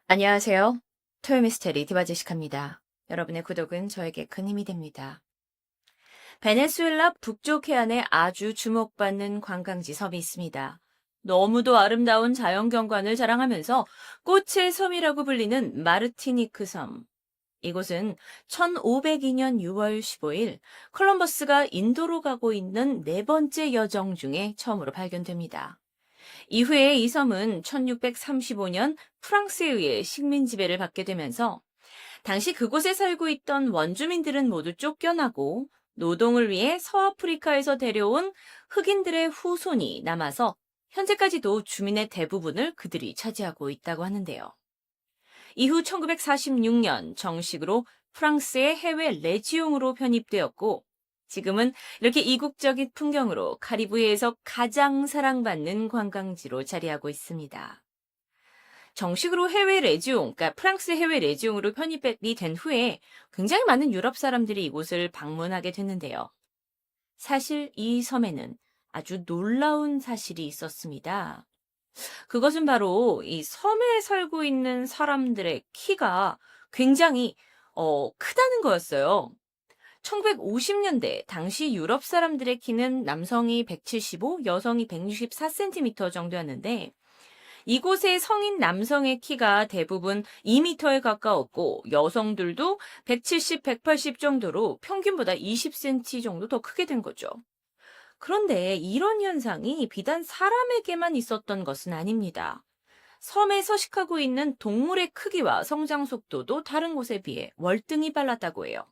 안녕하세요. 토요미스테리 디바제시카입니다. 여러분의 구독은 저에게 큰 힘이 됩니다. 베네수엘라 북쪽 해안에 아주 주목받는 관광지 섬이 있습니다. 너무도 아름다운 자연경관을 자랑하면서 꽃의 섬이라고 불리는 마르티니크 섬. 이곳은 1502년 6월 15일 콜럼버스가 인도로 가고 있는 네 번째 여정 중에 처음으로 발견됩니다. 이후에 이 섬은 1635년 프랑스에 의해 식민 지배를 받게 되면서 당시 그곳에 살고 있던 원주민들은 모두 쫓겨나고 노동을 위해 서아프리카에서 데려온 흑인들의 후손이 남아서 현재까지도 주민의 대부분을 그들이 차지하고 있다고 하는데요. 이후 1946년 정식으로 프랑스의 해외 레지용으로 편입되었고 지금은 이렇게 이국적인 풍경으로 카리브해에서 가장 사랑받는 관광지로 자리하고 있습니다. 정식으로 해외 레지용, 그러니까 프랑스 해외 레지용으로 편입이 된 후에 굉장히 많은 유럽 사람들이 이곳을 방문하게 됐는데요. 사실 이 섬에는 아주 놀라운 사실이 있었습니다. 그것은 바로 이 섬에 살고 있는 사람들의 키가 굉장히 크다는 거였어요. 1950년대 당시 유럽 사람들의 키는 남성이 175, 여성이 164cm 정도였는데 이곳의 성인 남성의 키가 대부분 2m에 가까웠고 여성들도 170, 180 정도로 평균보다 20cm 정도 더 크게 된 거죠. 그런데 이런 현상이 비단 사람에게만 있었던 것은 아닙니다. 섬에 서식하고 있는 동물의 크기와 성장 속도도 다른 곳에 비해 월등히 빨랐다고 해요.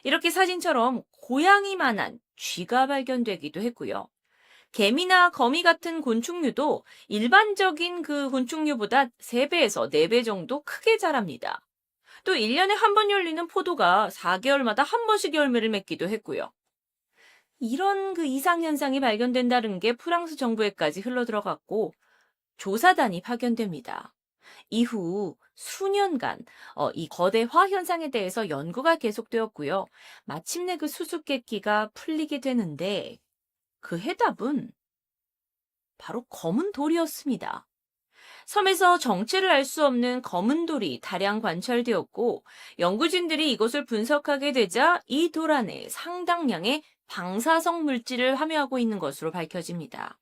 이렇게 사진처럼 고양이만한 쥐가 발견되기도 했고요. 개미나 거미 같은 곤충류도 일반적인 그 곤충류보다 3배에서 4배 정도 크게 자랍니다. 또 1년에 한 번 열리는 포도가 4개월마다 한 번씩 열매를 맺기도 했고요. 이런 그 이상현상이 발견된다는 게 프랑스 정부에까지 흘러들어갔고 조사단이 파견됩니다. 이후 수년간 이 거대화 현상에 대해서 연구가 계속되었고요. 마침내 그 수수께끼가 풀리게 되는데 그 해답은 바로 검은 돌이었습니다. 섬에서 정체를 알 수 없는 검은 돌이 다량 관찰되었고 연구진들이 이것을 분석하게 되자 이 돌 안에 상당량의 방사성 물질을 함유하고 있는 것으로 밝혀집니다.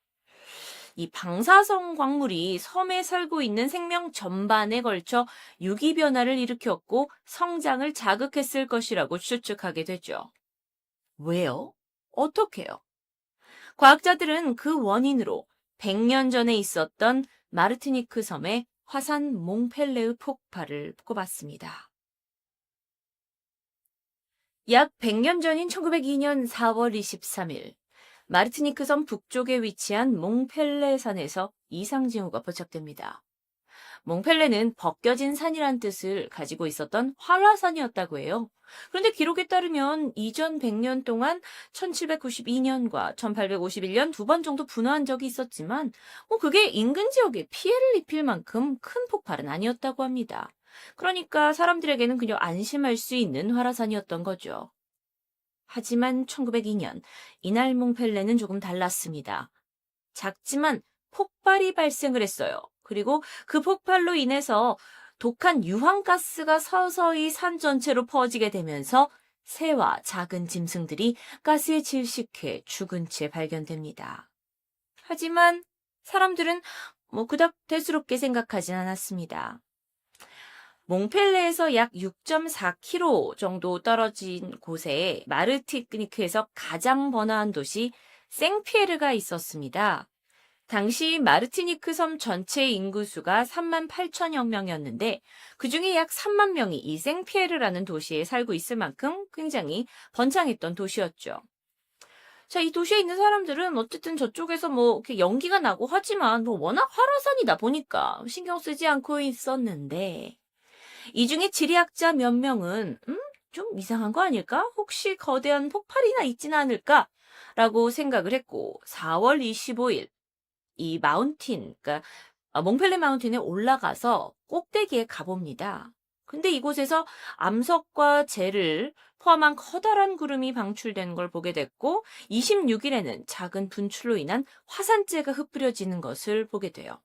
이 방사성 광물이 섬에 살고 있는 생명 전반에 걸쳐 유기 변화를 일으켰고 성장을 자극했을 것이라고 추측하게 되죠. 왜요? 어떻게요? 과학자들은 그 원인으로 100년 전에 있었던 마르티니크 섬의 화산 몽펠레의 폭발을 꼽았습니다. 약 100년 전인 1902년 4월 23일, 마르티니크 섬 북쪽에 위치한 몽펠레 산에서 이상 징후가 포착됩니다. 몽펠레는 벗겨진 산이란 뜻을 가지고 있었던 활화산이었다고 해요. 그런데 기록에 따르면 이전 100년 동안 1792년과 1851년 두 번 정도 분화한 적이 있었지만 그게 인근 지역에 피해를 입힐 만큼 큰 폭발은 아니었다고 합니다. 그러니까 사람들에게는 그냥 안심할 수 있는 활화산이었던 거죠. 하지만 1902년 이날 몽펠레는 조금 달랐습니다. 작지만 폭발이 발생을 했어요. 그리고 그 폭발로 인해서 독한 유황가스가 서서히 산 전체로 퍼지게 되면서 새와 작은 짐승들이 가스에 질식해 죽은 채 발견됩니다. 하지만 사람들은 그닥 대수롭게 생각하진 않았습니다. 몽펠레에서 약 6.4km 정도 떨어진 곳에 마르티니크에서 가장 번화한 도시 생피에르가 있었습니다. 당시 마르티니크 섬 전체 인구수가 3만 8천여 명이었는데 그중에 약 3만 명이 이 생피에르라는 도시에 살고 있을 만큼 굉장히 번창했던 도시였죠. 자, 이 도시에 있는 사람들은 어쨌든 저쪽에서 이렇게 연기가 나고 하지만 워낙 활화산이다 보니까 신경 쓰지 않고 있었는데 이 중에 지리학자 몇 명은 좀 이상한 거 아닐까? 혹시 거대한 폭발이나 있지는 않을까? 라고 생각을 했고 4월 25일 이 마운틴, 그러니까 몽펠레 마운틴에 올라가서 꼭대기에 가봅니다. 근데 이곳에서 암석과 재를 포함한 커다란 구름이 방출된 걸 보게 됐고 26일에는 작은 분출로 인한 화산재가 흩뿌려지는 것을 보게 돼요.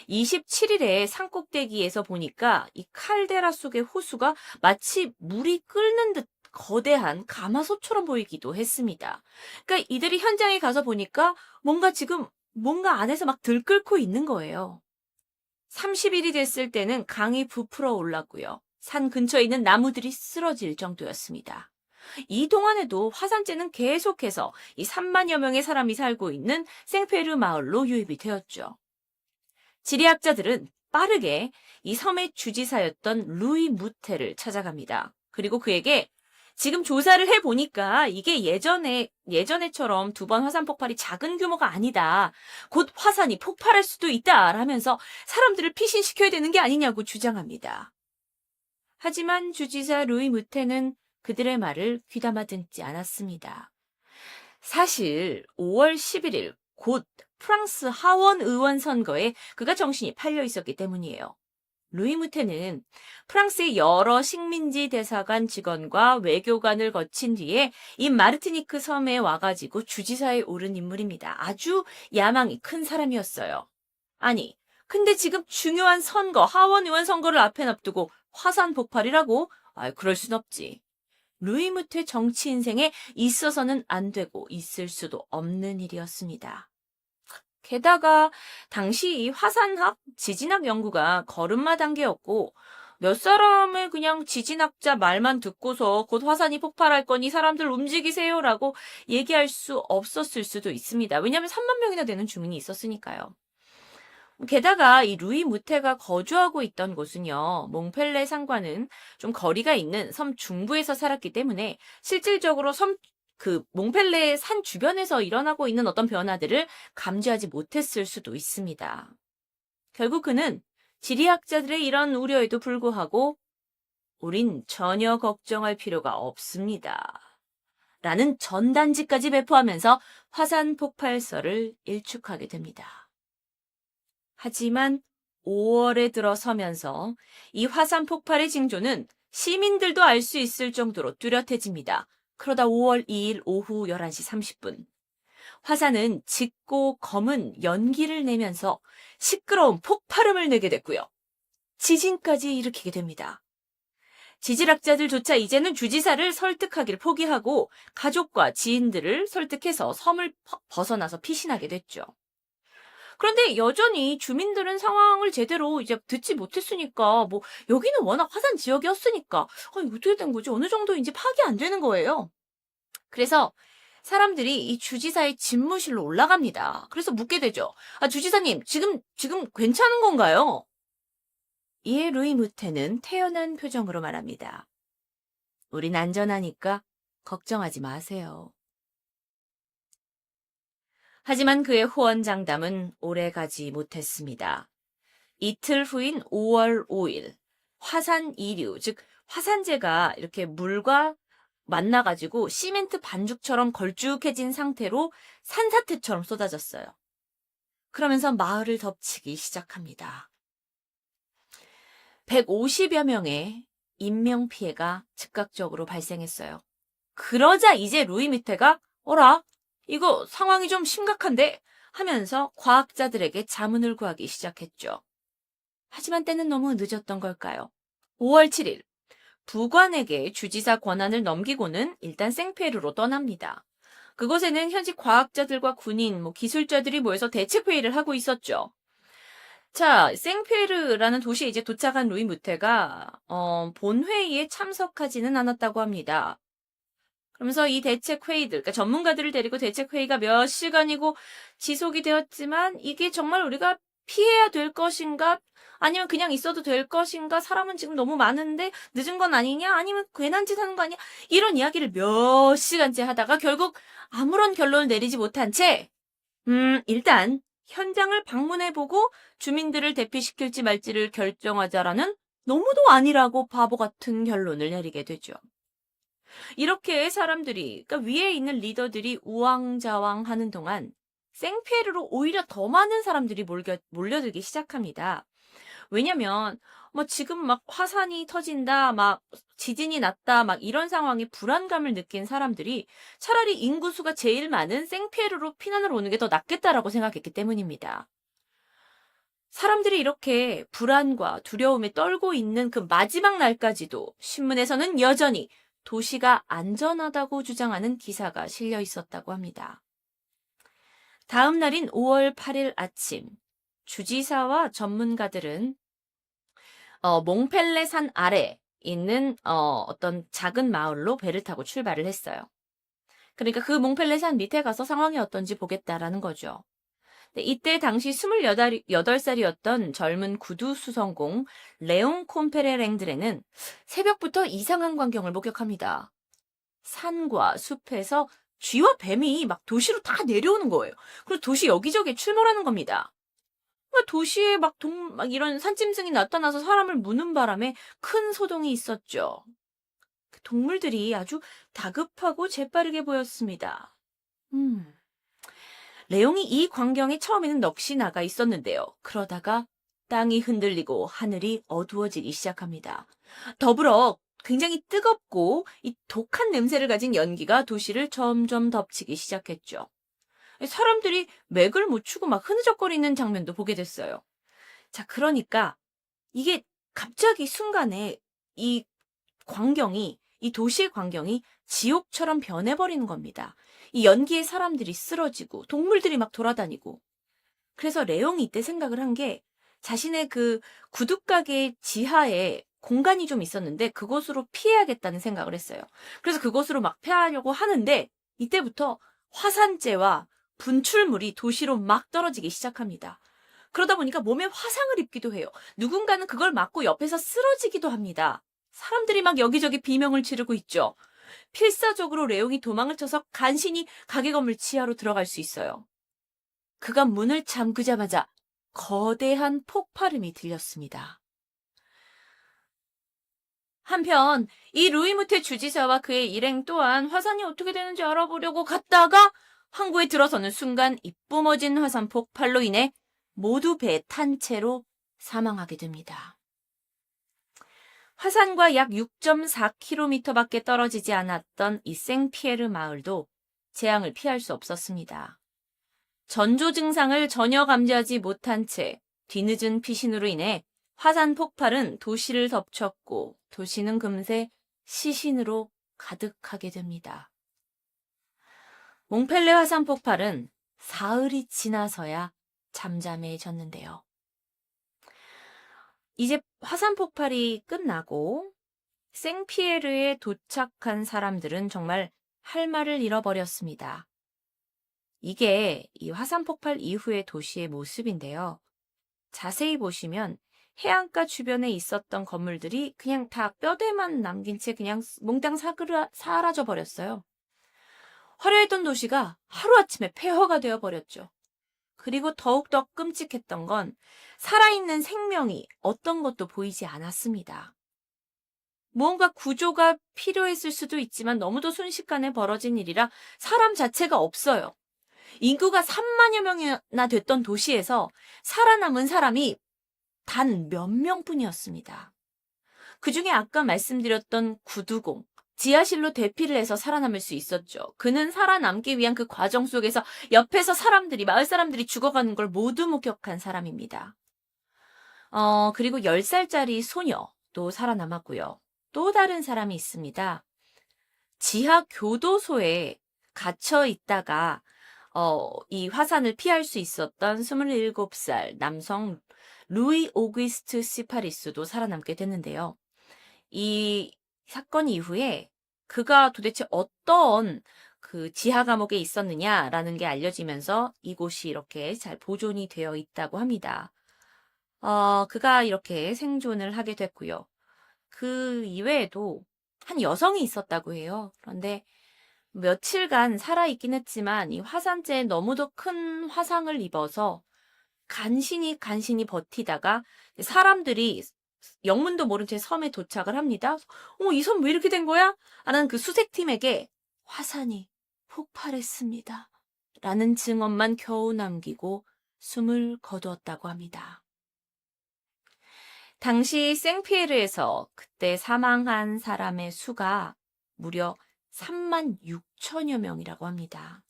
27일에 산꼭대기에서 보니까 이 칼데라 속의 호수가 마치 물이 끓는 듯 거대한 가마솥처럼 보이기도 했습니다. 그러니까 이들이 현장에 가서 보니까 뭔가 안에서 막 들끓고 있는 거예요. 30일이 됐을 때는 강이 부풀어 올랐고요. 산 근처에 있는 나무들이 쓰러질 정도였습니다. 이 동안에도 화산재는 계속해서 이 3만여 명의 사람이 살고 있는 생페르 마을로 유입이 되었죠. 지리학자들은 빠르게 이 섬의 주지사였던 루이 무테를 찾아갑니다. 그리고 그에게 지금 조사를 해보니까 이게 예전에처럼 두 번 화산 폭발이 작은 규모가 아니다. 곧 화산이 폭발할 수도 있다. 라면서 사람들을 피신시켜야 되는 게 아니냐고 주장합니다. 하지만 주지사 루이 무테는 그들의 말을 귀담아 듣지 않았습니다. 사실 5월 11일 곧 프랑스 하원 의원 선거에 그가 정신이 팔려 있었기 때문이에요. 루이 무테는 프랑스의 여러 식민지 대사관 직원과 외교관을 거친 뒤에 이 마르티니크 섬에 와가지고 주지사에 오른 인물입니다. 아주 야망이 큰 사람이었어요. 아니, 근데 지금 중요한 선거, 하원 의원 선거를 앞에 놔두고 화산 폭발이라고? 그럴 순 없지. 루이 무테 정치 인생에 있어서는 안 되고 있을 수도 없는 일이었습니다. 게다가 당시 이 화산학, 지진학 연구가 걸음마 단계였고 몇 사람의 그냥 지진학자 말만 듣고서 곧 화산이 폭발할 거니 사람들 움직이세요라고 얘기할 수 없었을 수도 있습니다. 왜냐하면 3만 명이나 되는 주민이 있었으니까요. 게다가 이 루이 무테가 거주하고 있던 곳은요, 몽펠레 산과는 좀 거리가 있는 섬 중부에서 살았기 때문에 실질적으로 몽펠레 산 주변에서 일어나고 있는 어떤 변화들을 감지하지 못했을 수도 있습니다. 결국 그는 지리학자들의 이런 우려에도 불구하고 우린 전혀 걱정할 필요가 없습니다. 라는 전단지까지 배포하면서 화산 폭발설을 일축하게 됩니다. 하지만 5월에 들어서면서 이 화산 폭발의 징조는 시민들도 알 수 있을 정도로 뚜렷해집니다. 그러다 5월 2일 오후 11시 30분. 화산은 짙고 검은 연기를 내면서 시끄러운 폭발음을 내게 됐고요. 지진까지 일으키게 됩니다. 지질학자들조차 이제는 주지사를 설득하기를 포기하고 가족과 지인들을 설득해서 섬을 벗어나서 피신하게 됐죠. 그런데 여전히 주민들은 상황을 제대로 이제 듣지 못했으니까, 여기는 워낙 화산 지역이었으니까, 어떻게 된 거지? 어느 정도인지 파악이 안 되는 거예요. 그래서 사람들이 이 주지사의 집무실로 올라갑니다. 그래서 묻게 되죠. 주지사님, 지금 괜찮은 건가요? 이에 루이 무테는 태연한 표정으로 말합니다. 우린 안전하니까 걱정하지 마세요. 하지만 그의 호언장담은 오래가지 못했습니다. 이틀 후인 5월 5일, 화산 이류, 즉 화산재가 이렇게 물과 만나가지고 시멘트 반죽처럼 걸쭉해진 상태로 산사태처럼 쏟아졌어요. 그러면서 마을을 덮치기 시작합니다. 150여 명의 인명피해가 즉각적으로 발생했어요. 그러자 이제 루이 무테가 어라? 이거 상황이 좀 심각한데? 하면서 과학자들에게 자문을 구하기 시작했죠. 하지만 때는 너무 늦었던 걸까요? 5월 7일, 부관에게 주지사 권한을 넘기고는 일단 생페르로 떠납니다. 그곳에는 현지 과학자들과 군인, 기술자들이 모여서 대책회의를 하고 있었죠. 자, 생페르라는 도시에 이제 도착한 루이 무테가 본회의에 참석하지는 않았다고 합니다. 그러면서 이 대책회의들, 그러니까 전문가들을 데리고 대책회의가 몇 시간이고 지속이 되었지만 이게 정말 우리가 피해야 될 것인가? 아니면 그냥 있어도 될 것인가? 사람은 지금 너무 많은데 늦은 건 아니냐? 아니면 괜한 짓 하는 거 아니야? 이런 이야기를 몇 시간째 하다가 결국 아무런 결론을 내리지 못한 채 일단 현장을 방문해보고 주민들을 대피시킬지 말지를 결정하자라는 너무도 아니라고 바보 같은 결론을 내리게 되죠. 이렇게 사람들이, 그러니까 위에 있는 리더들이 우왕좌왕하는 동안 생피에르로 오히려 더 많은 사람들이 몰려들기 시작합니다. 왜냐면 지금 막 화산이 터진다, 막 지진이 났다, 막 이런 상황에 불안감을 느낀 사람들이 차라리 인구수가 제일 많은 생피에르로 피난을 오는 게 더 낫겠다라고 생각했기 때문입니다. 사람들이 이렇게 불안과 두려움에 떨고 있는 그 마지막 날까지도 신문에서는 여전히 도시가 안전하다고 주장하는 기사가 실려 있었다고 합니다. 다음 날인 5월 8일 아침, 주지사와 전문가들은 몽펠레 산 아래 있는 어떤 작은 마을로 배를 타고 출발을 했어요. 그러니까 그 몽펠레 산 밑에 가서 상황이 어떤지 보겠다라는 거죠. 이때 당시 28살이었던 젊은 구두 수성공 레옹 콤페레랭드레는 새벽부터 이상한 광경을 목격합니다. 산과 숲에서 쥐와 뱀이 막 도시로 다 내려오는 거예요. 그리고 도시 여기저기 출몰하는 겁니다. 도시에 막 이런 산짐승이 나타나서 사람을 무는 바람에 큰 소동이 있었죠. 그 동물들이 아주 다급하고 재빠르게 보였습니다. 레옹이 이 광경에 처음에는 넋이 나가 있었는데요. 그러다가 땅이 흔들리고 하늘이 어두워지기 시작합니다. 더불어 굉장히 뜨겁고 이 독한 냄새를 가진 연기가 도시를 점점 덮치기 시작했죠. 사람들이 맥을 못 추고 막 흐느적거리는 장면도 보게 됐어요. 자, 그러니까 이게 갑자기 순간에 이 도시의 광경이 지옥처럼 변해버리는 겁니다. 이 연기에 사람들이 쓰러지고 동물들이 막 돌아다니고. 그래서 레옹이 이때 생각을 한 게 자신의 그 구둣가게 지하에 공간이 좀 있었는데 그곳으로 피해야겠다는 생각을 했어요. 그래서 그곳으로 막 피하려고 하는데 이때부터 화산재와 분출물이 도시로 막 떨어지기 시작합니다. 그러다 보니까 몸에 화상을 입기도 해요. 누군가는 그걸 맞고 옆에서 쓰러지기도 합니다. 사람들이 막 여기저기 비명을 지르고 있죠. 필사적으로 레옹이 도망을 쳐서 간신히 가게 건물 지하로 들어갈 수 있어요. 그가 문을 잠그자마자 거대한 폭발음이 들렸습니다. 한편 이 루이무테 주지사와 그의 일행 또한 화산이 어떻게 되는지 알아보려고 갔다가 항구에 들어서는 순간 이뿜어진 화산 폭발로 인해 모두 배에 탄 채로 사망하게 됩니다. 화산과 약 6.4km밖에 떨어지지 않았던 이 생피에르 마을도 재앙을 피할 수 없었습니다. 전조 증상을 전혀 감지하지 못한 채 뒤늦은 피신으로 인해 화산 폭발은 도시를 덮쳤고 도시는 금세 시신으로 가득하게 됩니다. 몽펠레 화산 폭발은 사흘이 지나서야 잠잠해졌는데요. 이제 화산 폭발이 끝나고 생피에르에 도착한 사람들은 정말 할 말을 잃어버렸습니다. 이게 이 화산 폭발 이후의 도시의 모습인데요. 자세히 보시면 해안가 주변에 있었던 건물들이 그냥 다 뼈대만 남긴 채 그냥 몽땅 사라져 버렸어요. 화려했던 도시가 하루아침에 폐허가 되어 버렸죠. 그리고 더욱더 끔찍했던 건 살아있는 생명이 어떤 것도 보이지 않았습니다. 무언가 구조가 필요했을 수도 있지만 너무도 순식간에 벌어진 일이라 사람 자체가 없어요. 인구가 3만여 명이나 됐던 도시에서 살아남은 사람이 단 몇 명뿐이었습니다. 그중에 아까 말씀드렸던 구두공, 지하실로 대피를 해서 살아남을 수 있었죠. 그는 살아남기 위한 그 과정 속에서 옆에서 마을 사람들이 죽어가는 걸 모두 목격한 사람입니다. 그리고 10살짜리 소녀도 살아남았고요. 또 다른 사람이 있습니다. 지하 교도소에 갇혀 있다가 이 화산을 피할 수 있었던 27살 남성 루이 오기스트 시파리스도 살아남게 됐는데요. 이 사건 이후에 그가 도대체 어떤 그 지하 감옥에 있었느냐라는 게 알려지면서 이곳이 이렇게 잘 보존이 되어 있다고 합니다. 그가 이렇게 생존을 하게 됐고요. 그 이외에도 한 여성이 있었다고 해요. 그런데 며칠간 살아있긴 했지만 이 화산재에 너무도 큰 화상을 입어서 간신히 버티다가 사람들이 영문도 모른 채 섬에 도착을 합니다. 이 섬 왜 이렇게 된 거야? 라는 그 수색팀에게 화산이 폭발했습니다. 라는 증언만 겨우 남기고 숨을 거두었다고 합니다. 당시 생피에르에서 그때 사망한 사람의 수가 무려 36,000여 명이라고 합니다.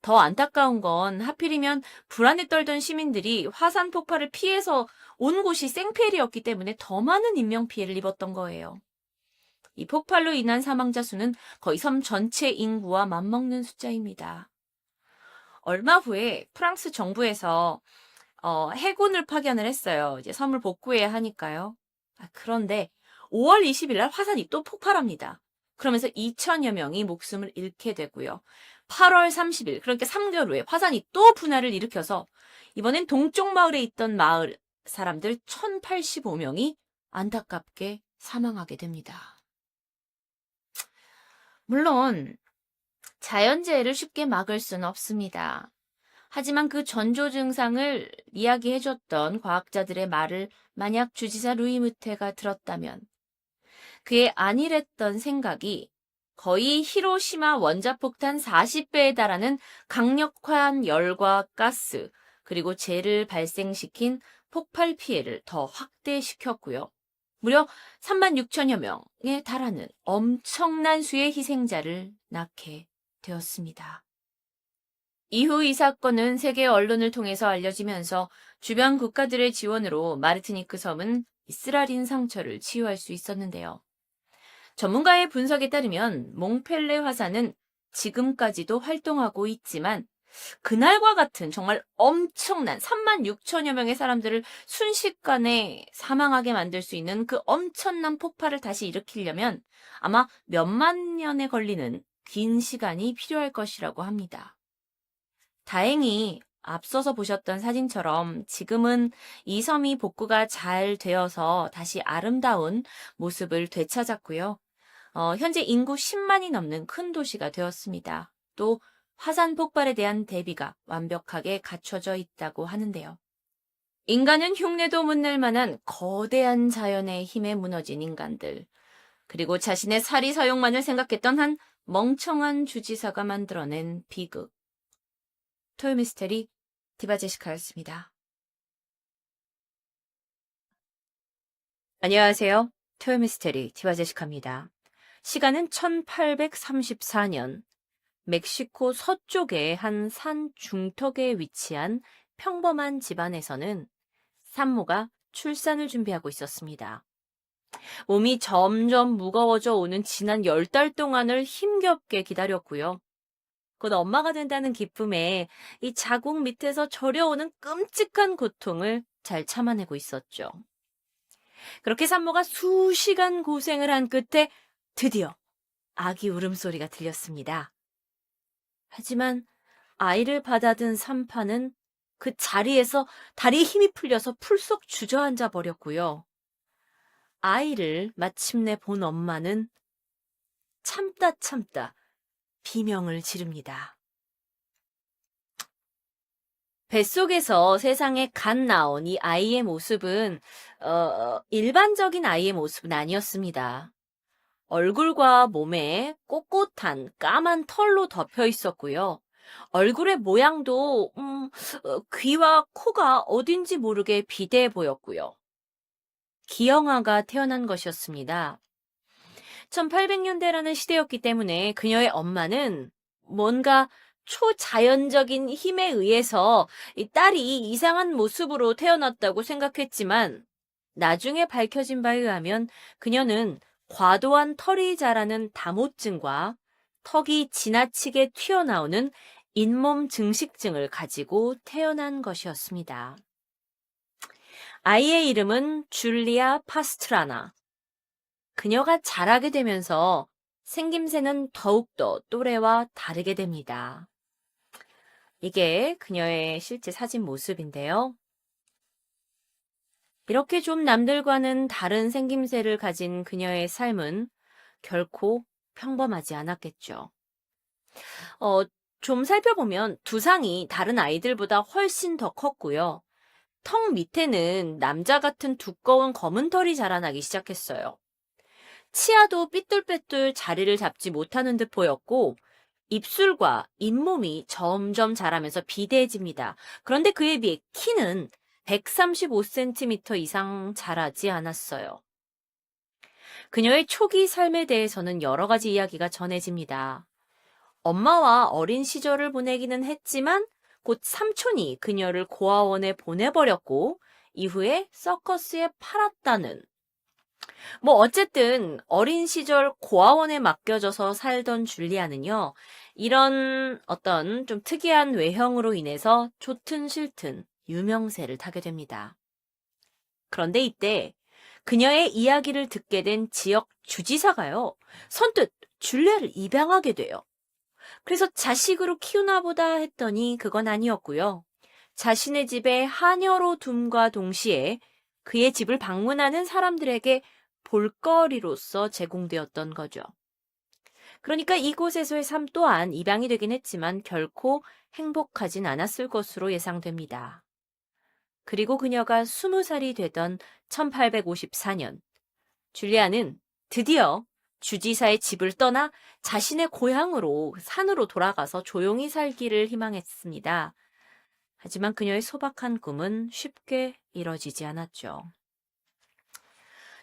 더 안타까운 건 하필이면 불안에 떨던 시민들이 화산 폭발을 피해서 온 곳이 생피헬이었기 때문에 더 많은 인명피해를 입었던 거예요. 이 폭발로 인한 사망자 수는 거의 섬 전체 인구와 맞먹는 숫자입니다. 얼마 후에 프랑스 정부에서 해군을 파견을 했어요. 이제 섬을 복구해야 하니까요. 그런데 5월 20일 날 화산이 또 폭발합니다. 그러면서 2천여 명이 목숨을 잃게 되고요. 8월 30일, 그러니까 3개월 후에 화산이 또 분화를 일으켜서 이번엔 동쪽 마을에 있던 마을 사람들 1,085명이 안타깝게 사망하게 됩니다. 물론 자연재해를 쉽게 막을 수는 없습니다. 하지만 그 전조 증상을 이야기해줬던 과학자들의 말을 만약 주지사 루이 무테가 들었다면 그의 안일했던 생각이 거의 히로시마 원자폭탄 40배에 달하는 강력한 열과 가스 그리고 재를 발생시킨 폭발 피해를 더 확대시켰고요. 무려 36,000여 명에 달하는 엄청난 수의 희생자를 낳게 되었습니다. 이후 이 사건은 세계 언론을 통해서 알려지면서 주변 국가들의 지원으로 마르티니크 섬은 이스라린 상처를 치유할 수 있었는데요. 전문가의 분석에 따르면 몽펠레 화산은 지금까지도 활동하고 있지만 그날과 같은 정말 엄청난 36,000여 명의 사람들을 순식간에 사망하게 만들 수 있는 그 엄청난 폭발을 다시 일으키려면 아마 몇만 년에 걸리는 긴 시간이 필요할 것이라고 합니다. 다행히 앞서서 보셨던 사진처럼 지금은 이 섬이 복구가 잘 되어서 다시 아름다운 모습을 되찾았고요. 현재 인구 10만이 넘는 큰 도시가 되었습니다. 또 화산 폭발에 대한 대비가 완벽하게 갖춰져 있다고 하는데요. 인간은 흉내도 못 낼 만한 거대한 자연의 힘에 무너진 인간들, 그리고 자신의 사리 사욕만을 생각했던 한 멍청한 주지사가 만들어낸 비극. 토요미스테리 디바제시카였습니다. 안녕하세요. 토요미스테리 디바제시카입니다. 시간은 1834년 멕시코 서쪽의 한 산 중턱에 위치한 평범한 집안에서는 산모가 출산을 준비하고 있었습니다. 몸이 점점 무거워져 오는 지난 10달 동안을 힘겹게 기다렸고요. 곧 엄마가 된다는 기쁨에 이 자궁 밑에서 저려오는 끔찍한 고통을 잘 참아내고 있었죠. 그렇게 산모가 수시간 고생을 한 끝에 드디어 아기 울음소리가 들렸습니다. 하지만 아이를 받아든 산파는 그 자리에서 다리에 힘이 풀려서 풀썩 주저앉아 버렸고요. 아이를 마침내 본 엄마는 참다 비명을 지릅니다. 뱃속에서 세상에 갓 나온 이 아이의 모습은 일반적인 아이의 모습은 아니었습니다. 얼굴과 몸에 꼿꼿한 까만 털로 덮여 있었고요. 얼굴의 모양도 귀와 코가 어딘지 모르게 비대해 보였고요. 기영아가 태어난 것이었습니다. 1800년대라는 시대였기 때문에 그녀의 엄마는 뭔가 초자연적인 힘에 의해서 이 딸이 이상한 모습으로 태어났다고 생각했지만 나중에 밝혀진 바에 의하면 그녀는 과도한 털이 자라는 다모증과 턱이 지나치게 튀어나오는 잇몸 증식증을 가지고 태어난 것이었습니다. 아이의 이름은 줄리아 파스트라나. 그녀가 자라게 되면서 생김새는 더욱더 또래와 다르게 됩니다. 이게 그녀의 실제 사진 모습인데요. 이렇게 좀 남들과는 다른 생김새를 가진 그녀의 삶은 결코 평범하지 않았겠죠. 좀 살펴보면 두상이 다른 아이들보다 훨씬 더 컸고요. 턱 밑에는 남자 같은 두꺼운 검은 털이 자라나기 시작했어요. 치아도 삐뚤빼뚤 자리를 잡지 못하는 듯 보였고 입술과 잇몸이 점점 자라면서 비대해집니다. 그런데 그에 비해 키는 135cm 이상 자라지 않았어요. 그녀의 초기 삶에 대해서는 여러 가지 이야기가 전해집니다. 엄마와 어린 시절을 보내기는 했지만 곧 삼촌이 그녀를 고아원에 보내버렸고 이후에 서커스에 팔았다는. 뭐 어쨌든 어린 시절 고아원에 맡겨져서 살던 줄리아는요. 이런 어떤 좀 특이한 외형으로 인해서 좋든 싫든 유명세를 타게 됩니다. 그런데 이때 그녀의 이야기를 듣게 된 지역 주지사가요. 선뜻 줄리아를 입양하게 돼요. 그래서 자식으로 키우나 보다 했더니 그건 아니었고요. 자신의 집에 하녀로 둠과 동시에 그의 집을 방문하는 사람들에게 볼거리로서 제공되었던 거죠. 그러니까 이곳에서의 삶 또한 입양이 되긴 했지만 결코 행복하진 않았을 것으로 예상됩니다. 그리고 그녀가 20살이 되던 1854년, 줄리아는 드디어 주지사의 집을 떠나 자신의 고향으로 산으로 돌아가서 조용히 살기를 희망했습니다. 하지만 그녀의 소박한 꿈은 쉽게 이뤄지지 않았죠.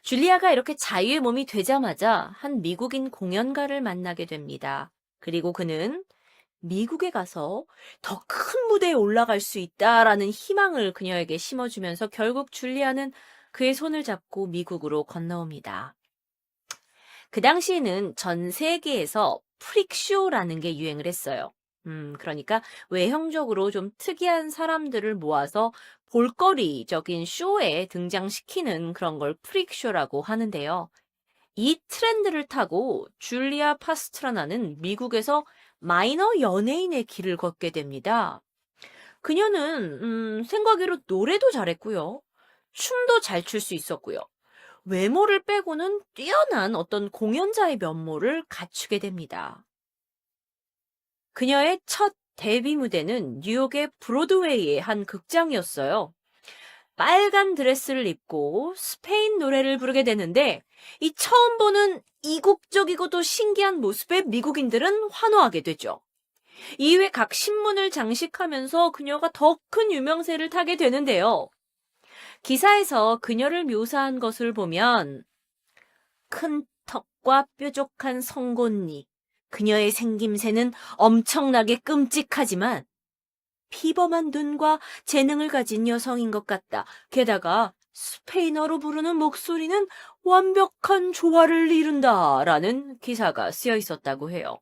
줄리아가 이렇게 자유의 몸이 되자마자 한 미국인 공연가를 만나게 됩니다. 그리고 그는 미국에 가서 더 큰 무대에 올라갈 수 있다라는 희망을 그녀에게 심어주면서 결국 줄리아는 그의 손을 잡고 미국으로 건너옵니다. 그 당시에는 전 세계에서 프릭쇼라는 게 유행을 했어요. 그러니까 외형적으로 좀 특이한 사람들을 모아서 볼거리적인 쇼에 등장시키는 그런 걸 프릭쇼라고 하는데요. 이 트렌드를 타고 줄리아 파스트라나는 미국에서 마이너 연예인의 길을 걷게 됩니다. 그녀는 생각외로 노래도 잘했고요. 춤도 잘 출 수 있었고요. 외모를 빼고는 뛰어난 어떤 공연자의 면모를 갖추게 됩니다. 그녀의 첫 데뷔 무대는 뉴욕의 브로드웨이의 한 극장이었어요. 빨간 드레스를 입고 스페인 노래를 부르게 되는데 이 처음 보는 이국적이고도 신기한 모습에 미국인들은 환호하게 되죠. 이후에 각 신문을 장식하면서 그녀가 더 큰 유명세를 타게 되는데요. 기사에서 그녀를 묘사한 것을 보면 큰 턱과 뾰족한 송곳니, 그녀의 생김새는 엄청나게 끔찍하지만 피범한 눈과 재능을 가진 여성인 것 같다. 게다가 스페인어로 부르는 목소리는 완벽한 조화를 이룬다라는 기사가 쓰여 있었다고 해요.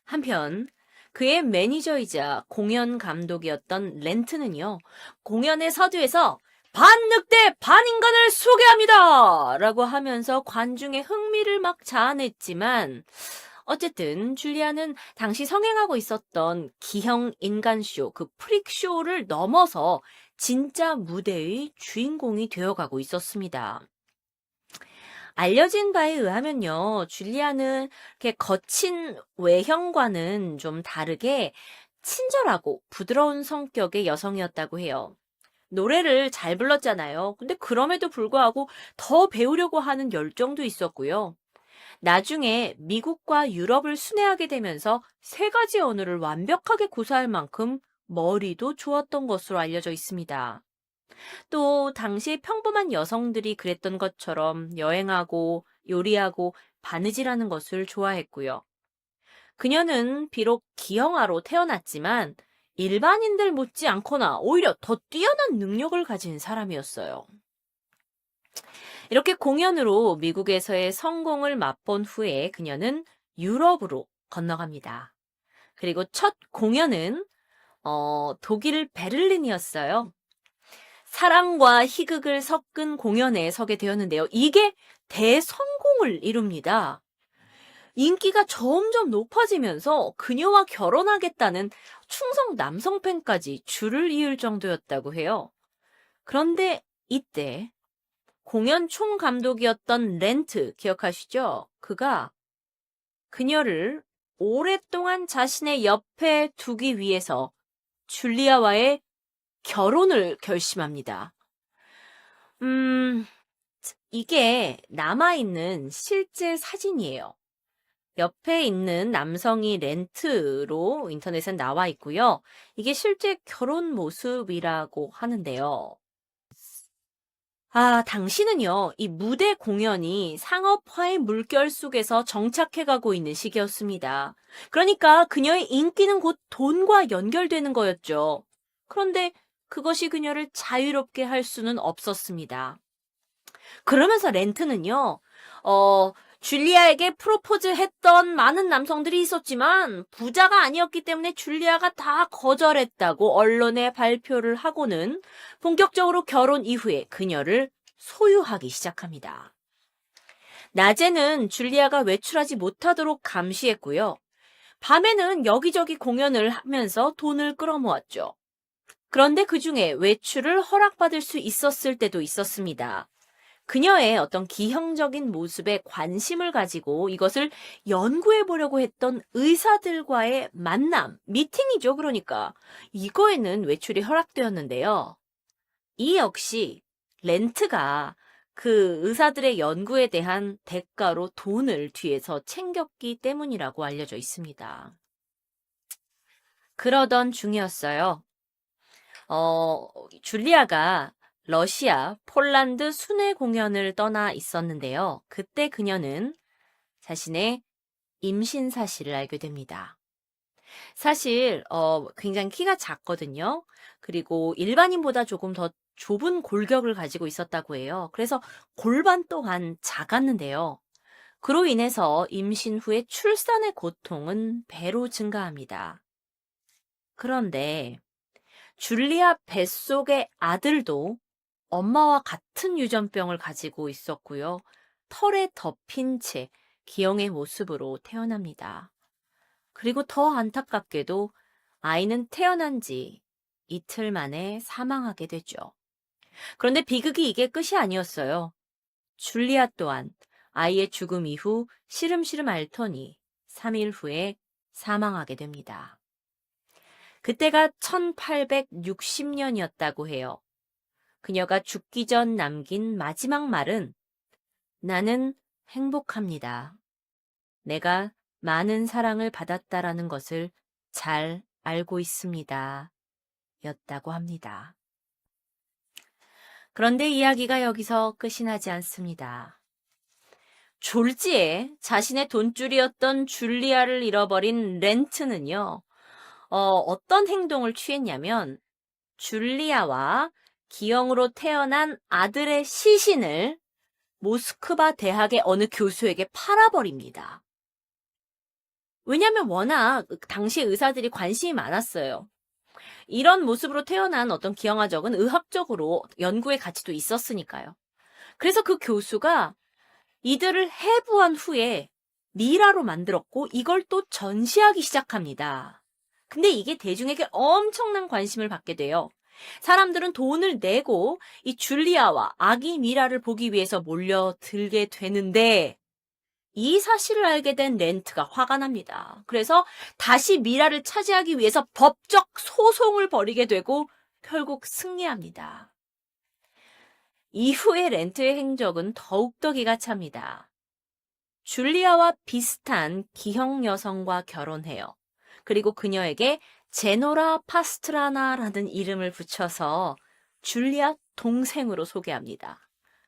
한편 그의 매니저이자 공연 감독이었던 렌트는요. 공연의 서두에서 반늑대 반인간을 소개합니다! 라고 하면서 관중의 흥미를 막 자아냈지만 어쨌든 줄리아는 당시 성행하고 있었던 기형 인간쇼, 그 프릭쇼를 넘어서 진짜 무대의 주인공이 되어가고 있었습니다. 알려진 바에 의하면요, 줄리아는 이렇게 거친 외형과는 좀 다르게 친절하고 부드러운 성격의 여성이었다고 해요. 노래를 잘 불렀잖아요. 근데 그럼에도 불구하고 더 배우려고 하는 열정도 있었고요. 나중에 미국과 유럽을 순회하게 되면서 3가지 언어를 완벽하게 구사할 만큼 머리도 좋았던 것으로 알려져 있습니다. 또 당시 평범한 여성들이 그랬던 것처럼 여행하고 요리하고 바느질하는 것을 좋아했고요. 그녀는 비록 기형아로 태어났지만 일반인들 못지 않거나 오히려 더 뛰어난 능력을 가진 사람이었어요. 이렇게 공연으로 미국에서의 성공을 맛본 후에 그녀는 유럽으로 건너갑니다. 그리고 첫 공연은 독일 베를린이었어요. 사랑과 희극을 섞은 공연에 서게 되었는데요. 이게 대성공을 이룹니다. 인기가 점점 높아지면서 그녀와 결혼하겠다는 충성 남성 팬까지 줄을 이을 정도였다고 해요. 그런데 이때 공연 총감독이었던 렌트 기억하시죠? 그가 그녀를 오랫동안 자신의 옆에 두기 위해서 줄리아와의 결혼을 결심합니다. 이게 남아있는 실제 사진이에요. 옆에 있는 남성이 렌트로 인터넷에 나와 있고요. 이게 실제 결혼 모습이라고 하는데요. 당시는요, 이 무대 공연이 상업화의 물결 속에서 정착해가고 있는 시기였습니다. 그러니까 그녀의 인기는 곧 돈과 연결되는 거였죠. 그런데 그것이 그녀를 자유롭게 할 수는 없었습니다. 그러면서 렌트는요, 어, 줄리아에게 프로포즈 했던 많은 남성들이 있었지만 부자가 아니었기 때문에 줄리아가 다 거절했다고 언론에 발표를 하고는 본격적으로 결혼 이후에 그녀를 소유하기 시작합니다. 낮에는 줄리아가 외출하지 못하도록 감시했고요. 밤에는 여기저기 공연을 하면서 돈을 끌어모았죠. 그런데 그 중에 외출을 허락받을 수 있었을 때도 있었습니다. 그녀의 어떤 기형적인 모습에 관심을 가지고 이것을 연구해 보려고 했던 의사들과의 만남, 미팅이죠, 그러니까. 이거에는 외출이 허락되었는데요. 이 역시 렌트가 그 의사들의 연구에 대한 대가로 돈을 뒤에서 챙겼기 때문이라고 알려져 있습니다. 그러던 중이었어요. 줄리아가 러시아, 폴란드 순회 공연을 떠나 있었는데요. 그때 그녀는 자신의 임신 사실을 알게 됩니다. 사실 굉장히 키가 작거든요. 그리고 일반인보다 조금 더 좁은 골격을 가지고 있었다고 해요. 그래서 골반 또한 작았는데요. 그로 인해서 임신 후에 출산의 고통은 배로 증가합니다. 그런데 줄리아 뱃속의 아들도 엄마와 같은 유전병을 가지고 있었고요. 털에 덮인 채 기형의 모습으로 태어납니다. 그리고 더 안타깝게도 아이는 태어난 지 이틀 만에 사망하게 되죠. 그런데 비극이 이게 끝이 아니었어요. 줄리아 또한 아이의 죽음 이후 시름시름 앓더니 3일 후에 사망하게 됩니다. 그때가 1860년이었다고 해요. 그녀가 죽기 전 남긴 마지막 말은 나는 행복합니다. 내가 많은 사랑을 받았다라는 것을 잘 알고 있습니다. 였다고 합니다. 그런데 이야기가 여기서 끝이 나지 않습니다. 졸지에 자신의 돈줄이었던 줄리아를 잃어버린 렌트는요, 어떤 행동을 취했냐면 줄리아와 기형으로 태어난 아들의 시신을 모스크바 대학의 어느 교수에게 팔아버립니다. 왜냐하면 워낙 당시 의사들이 관심이 많았어요. 이런 모습으로 태어난 어떤 기형아적은 의학적으로 연구의 가치도 있었으니까요. 그래서 그 교수가 이들을 해부한 후에 미라로 만들었고 이걸 또 전시하기 시작합니다. 근데 이게 대중에게 엄청난 관심을 받게 돼요. 사람들은 돈을 내고 이 줄리아와 아기 미라를 보기 위해서 몰려들게 되는데 이 사실을 알게 된 렌트가 화가 납니다. 그래서 다시 미라를 차지하기 위해서 법적 소송을 벌이게 되고 결국 승리합니다. 이후에 렌트의 행적은 더욱더 기가 찹니다. 줄리아와 비슷한 기형 여성과 결혼해요. 그리고 그녀에게 제노라 파스트라나라는 이름을 붙여서 줄리아 동생으로 소개합니다.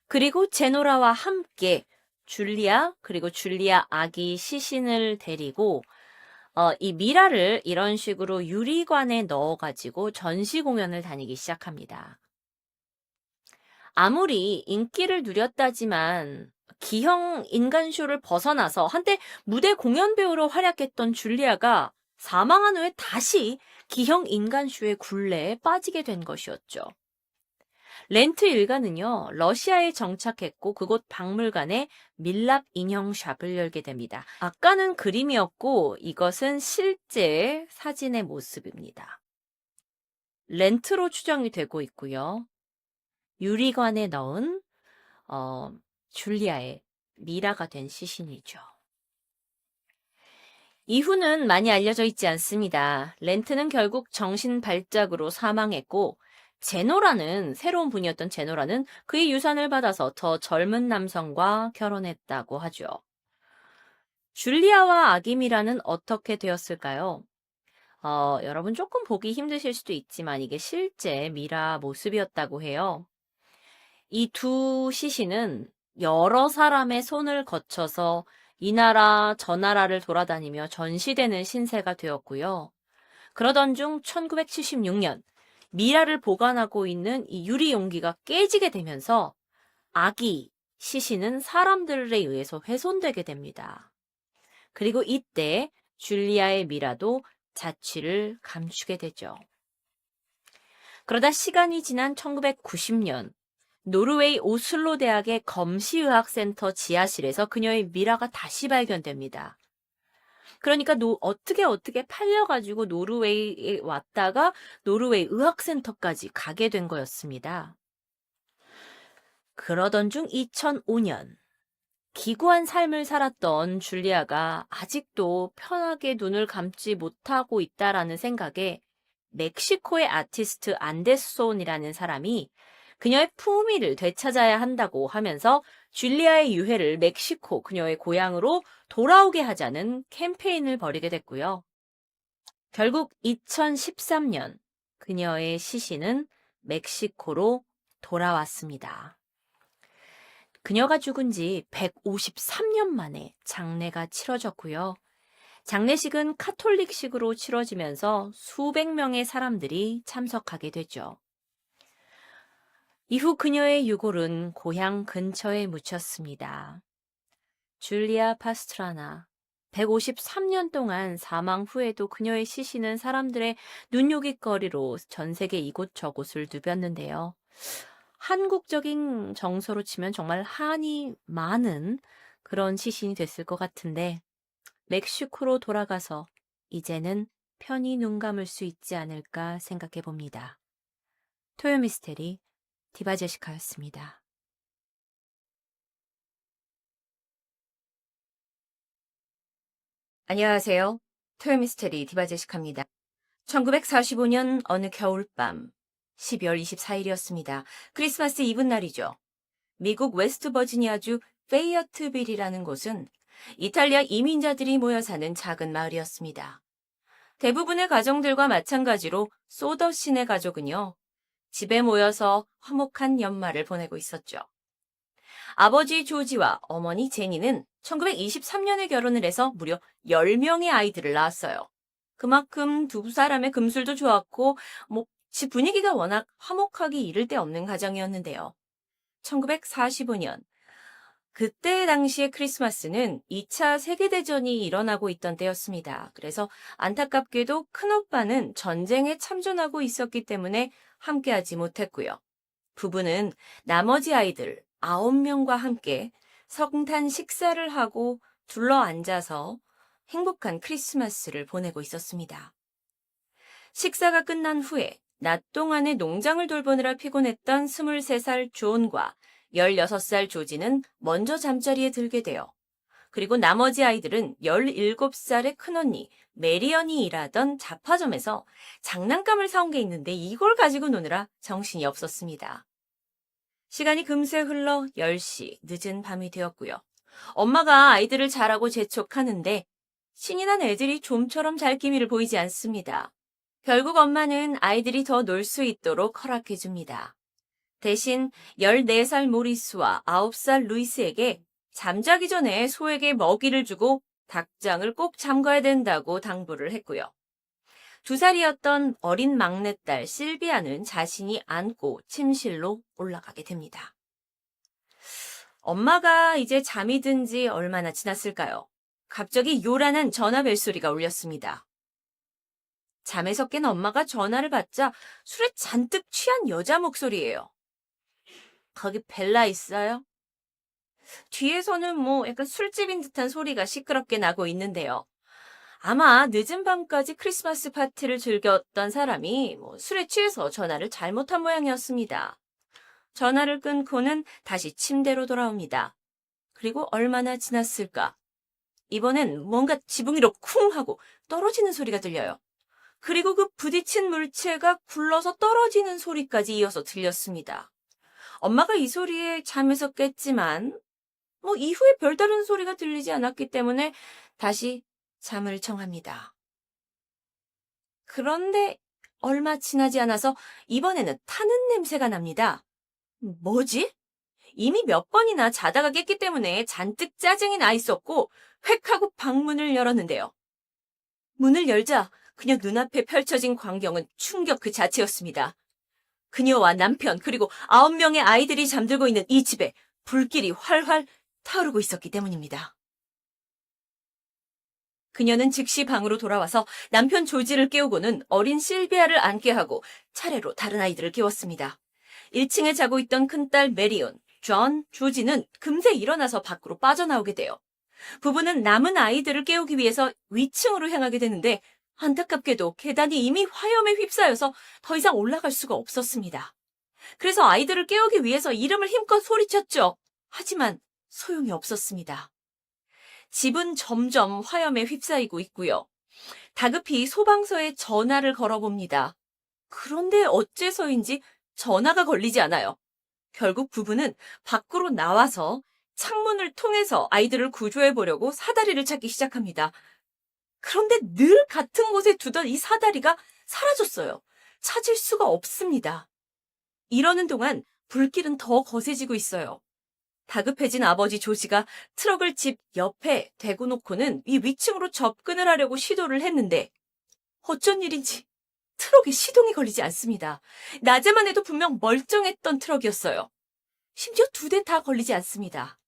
그리고 제노라와 함께 줄리아 그리고 줄리아 아기 시신을 데리고 이 미라를 이런 식으로 유리관에 넣어가지고 전시 공연을 다니기 시작합니다. 아무리 인기를 누렸다지만 기형 인간쇼를 벗어나서 한때 무대 공연 배우로 활약했던 줄리아가 사망한 후에 다시 기형 인간쇼의 굴레에 빠지게 된 것이었죠. 렌트 일가는요, 러시아에 정착했고 그곳 박물관에 밀랍 인형 샵을 열게 됩니다. 아까는 그림이었고 이것은 실제 사진의 모습입니다. 렌트로 추정이 되고 있고요. 유리관에 넣은 줄리아의 미라가 된 시신이죠. 이후는 많이 알려져 있지 않습니다. 렌트는 결국 정신 발작으로 사망했고 제노라는 새로운 분이었던 제노라는 그의 유산을 받아서 더 젊은 남성과 결혼했다고 하죠. 줄리아와 아기미라는 어떻게 되었을까요? 여러분 조금 보기 힘드실 수도 있지만 이게 실제 미라 모습이었다고 해요. 이 두 시신은 여러 사람의 손을 거쳐서 이 나라 저 나라를 돌아다니며 전시되는 신세가 되었고요. 그러던 중 1976년 미라를 보관하고 있는 이 유리 용기가 깨지게 되면서 아기 시신은 사람들에 의해서 훼손되게 됩니다. 그리고 이때 줄리아의 미라도 자취를 감추게 되죠. 그러다 시간이 지난 1990년 노르웨이 오슬로 대학의 검시의학센터 지하실에서 그녀의 미라가 다시 발견됩니다. 그러니까 어떻게 팔려가지고 노르웨이에 왔다가 노르웨이 의학센터까지 가게 된 거였습니다. 그러던 중 2005년 기구한 삶을 살았던 줄리아가 아직도 편하게 눈을 감지 못하고 있다라는 생각에 멕시코의 아티스트 안데손이라는 사람이 그녀의 품위를 되찾아야 한다고 하면서 줄리아의 유해를 멕시코 그녀의 고향으로 돌아오게 하자는 캠페인을 벌이게 됐고요. 결국 2013년 그녀의 시신은 멕시코로 돌아왔습니다. 그녀가 죽은 지 153년 만에 장례가 치러졌고요. 장례식은 카톨릭식으로 치러지면서 수백 명의 사람들이 참석하게 되죠. 이후 그녀의 유골은 고향 근처에 묻혔습니다. 줄리아 파스트라나 153년 동안 사망 후에도 그녀의 시신은 사람들의 눈요깃거리로 전 세계 이곳저곳을 누볐는데요. 한국적인 정서로 치면 정말 한이 많은 그런 시신이 됐을 것 같은데 멕시코로 돌아가서 이제는 편히 눈 감을 수 있지 않을까 생각해 봅니다. 토요미스테리 디바제시카였습니다. 안녕하세요. 토요미스테리 디바제시카입니다. 1945년 어느 겨울밤 12월 24일이었습니다. 크리스마스 이브 날이죠. 미국 웨스트 버지니아주 페이어트빌이라는 곳은 이탈리아 이민자들이 모여 사는 작은 마을이었습니다. 대부분의 가정들과 마찬가지로 소더신의 가족은요, 집에 모여서 화목한 연말을 보내고 있었죠. 아버지 조지와 어머니 제니는 1923년에 결혼을 해서 무려 10명의 아이들을 낳았어요. 그만큼 두 사람의 금술도 좋았고, 집 분위기가 워낙 화목하기 이를 데 없는 가정이었는데요. 1945년, 그때 당시의 크리스마스는 2차 세계대전이 일어나고 있던 때였습니다. 그래서 안타깝게도 큰오빠는 전쟁에 참전하고 있었기 때문에 함께하지 못했고요. 부부는 나머지 아이들 9명과 함께 성탄 식사를 하고 둘러앉아서 행복한 크리스마스를 보내고 있었습니다. 식사가 끝난 후에 낮 동안에 농장을 돌보느라 피곤했던 23살 존과 16살 조지는 먼저 잠자리에 들게 돼요. 그리고 나머지 아이들은 17살의 큰언니 메리언이 일하던 잡화점에서 장난감을 사온 게 있는데 이걸 가지고 노느라 정신이 없었습니다. 시간이 금세 흘러 10시 늦은 밤이 되었고요. 엄마가 아이들을 자라고 재촉하는데 신이 난 애들이 좀처럼 잘 기미를 보이지 않습니다. 결국 엄마는 아이들이 더 놀 수 있도록 허락해줍니다. 대신 14살 모리스와 9살 루이스에게 잠자기 전에 소에게 먹이를 주고 닭장을 꼭 잠가야 된다고 당부를 했고요. 2살이었던 어린 막내딸 실비아는 자신이 안고 침실로 올라가게 됩니다. 엄마가 이제 잠이 든 지 얼마나 지났을까요? 갑자기 요란한 전화 벨소리가 울렸습니다. 잠에서 깬 엄마가 전화를 받자 술에 잔뜩 취한 여자 목소리예요. 거기 벨라 있어요? 뒤에서는 약간 술집인 듯한 소리가 시끄럽게 나고 있는데요. 아마 늦은 밤까지 크리스마스 파티를 즐겼던 사람이 술에 취해서 전화를 잘못한 모양이었습니다. 전화를 끊고는 다시 침대로 돌아옵니다. 그리고 얼마나 지났을까? 이번엔 뭔가 지붕 위로 쿵 하고 떨어지는 소리가 들려요. 그리고 그 부딪힌 물체가 굴러서 떨어지는 소리까지 이어서 들렸습니다. 엄마가 이 소리에 잠에서 깼지만 이후에 별다른 소리가 들리지 않았기 때문에 다시 잠을 청합니다. 그런데 얼마 지나지 않아서 이번에는 타는 냄새가 납니다. 뭐지? 이미 몇 번이나 자다가 깼기 때문에 잔뜩 짜증이 나 있었고 획 하고 방문을 열었는데요. 문을 열자 그녀 눈앞에 펼쳐진 광경은 충격 그 자체였습니다. 그녀와 남편 그리고 9명의 아이들이 잠들고 있는 이 집에 불길이 활활 타오르고 있었기 때문입니다. 그녀는 즉시 방으로 돌아와서 남편 조지를 깨우고는 어린 실비아를 안게 하고 차례로 다른 아이들을 깨웠습니다. 1층에 자고 있던 큰딸 메리온, 존, 조지는 금세 일어나서 밖으로 빠져나오게 돼요. 부부는 남은 아이들을 깨우기 위해서 위층으로 향하게 되는데 안타깝게도 계단이 이미 화염에 휩싸여서 더 이상 올라갈 수가 없었습니다. 그래서 아이들을 깨우기 위해서 이름을 힘껏 소리쳤죠. 하지만 소용이 없었습니다. 집은 점점 화염에 휩싸이고 있고요. 다급히 소방서에 전화를 걸어봅니다. 그런데 어째서인지 전화가 걸리지 않아요. 결국 부부는 밖으로 나와서 창문을 통해서 아이들을 구조해 보려고 사다리를 찾기 시작합니다. 그런데 늘 같은 곳에 두던 이 사다리가 사라졌어요. 찾을 수가 없습니다. 이러는 동안 불길은 더 거세지고 있어요. 다급해진 아버지 조지가 트럭을 집 옆에 대고 놓고는 이 위층으로 접근을 하려고 시도를 했는데 어쩐 일인지 트럭에 시동이 걸리지 않습니다. 낮에만 해도 분명 멀쩡했던 트럭이었어요. 심지어 2대 다 걸리지 않습니다.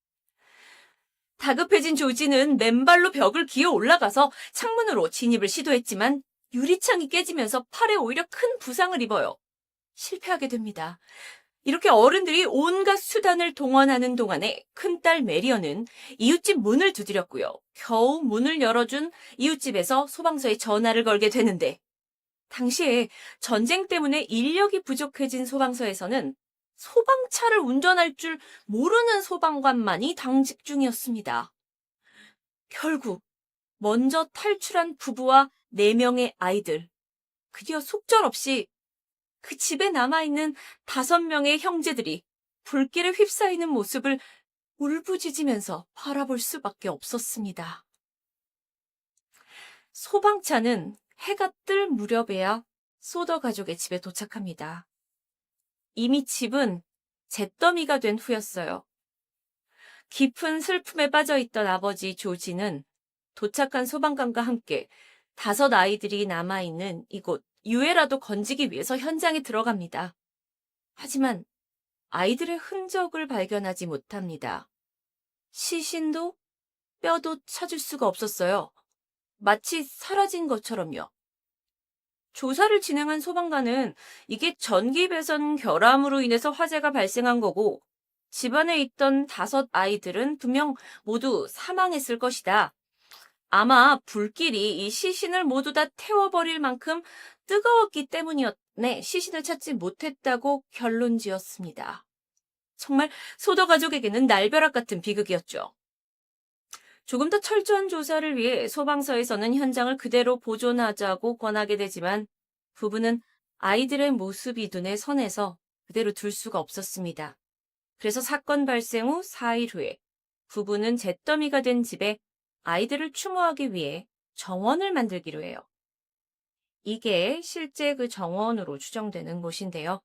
다급해진 조지는 맨발로 벽을 기어 올라가서 창문으로 진입을 시도했지만 유리창이 깨지면서 팔에 오히려 큰 부상을 입어요. 실패하게 됩니다. 이렇게 어른들이 온갖 수단을 동원하는 동안에 큰딸 메리언은 이웃집 문을 두드렸고요. 겨우 문을 열어준 이웃집에서 소방서에 전화를 걸게 되는데 당시에 전쟁 때문에 인력이 부족해진 소방서에서는 소방차를 운전할 줄 모르는 소방관만이 당직 중이었습니다. 결국 먼저 탈출한 부부와 4명의 아이들, 그저 속절없이 그 집에 남아있는 5명의 형제들이 불길에 휩싸이는 모습을 울부짖으면서 바라볼 수밖에 없었습니다. 소방차는 해가 뜰 무렵에야 소더 가족의 집에 도착합니다. 이미 집은 잿더미가 된 후였어요. 깊은 슬픔에 빠져있던 아버지 조지는 도착한 소방관과 함께 5 아이들이 남아있는 이곳 유해라도 건지기 위해서 현장에 들어갑니다. 하지만 아이들의 흔적을 발견하지 못합니다. 시신도 뼈도 찾을 수가 없었어요. 마치 사라진 것처럼요. 조사를 진행한 소방관은 이게 전기 배선 결함으로 인해서 화재가 발생한 거고 집안에 있던 5 아이들은 분명 모두 사망했을 것이다. 아마 불길이 이 시신을 모두 다 태워버릴 만큼 뜨거웠기 때문이었네 시신을 찾지 못했다고 결론 지었습니다. 정말 소더 가족에게는 날벼락 같은 비극이었죠. 조금 더 철저한 조사를 위해 소방서에서는 현장을 그대로 보존하자고 권하게 되지만 부부는 아이들의 모습이 눈에 선해서 그대로 둘 수가 없었습니다. 그래서 사건 발생 후 4일 후에 부부는 잿더미가 된 집에 아이들을 추모하기 위해 정원을 만들기로 해요. 이게 실제 그 정원으로 추정되는 곳인데요.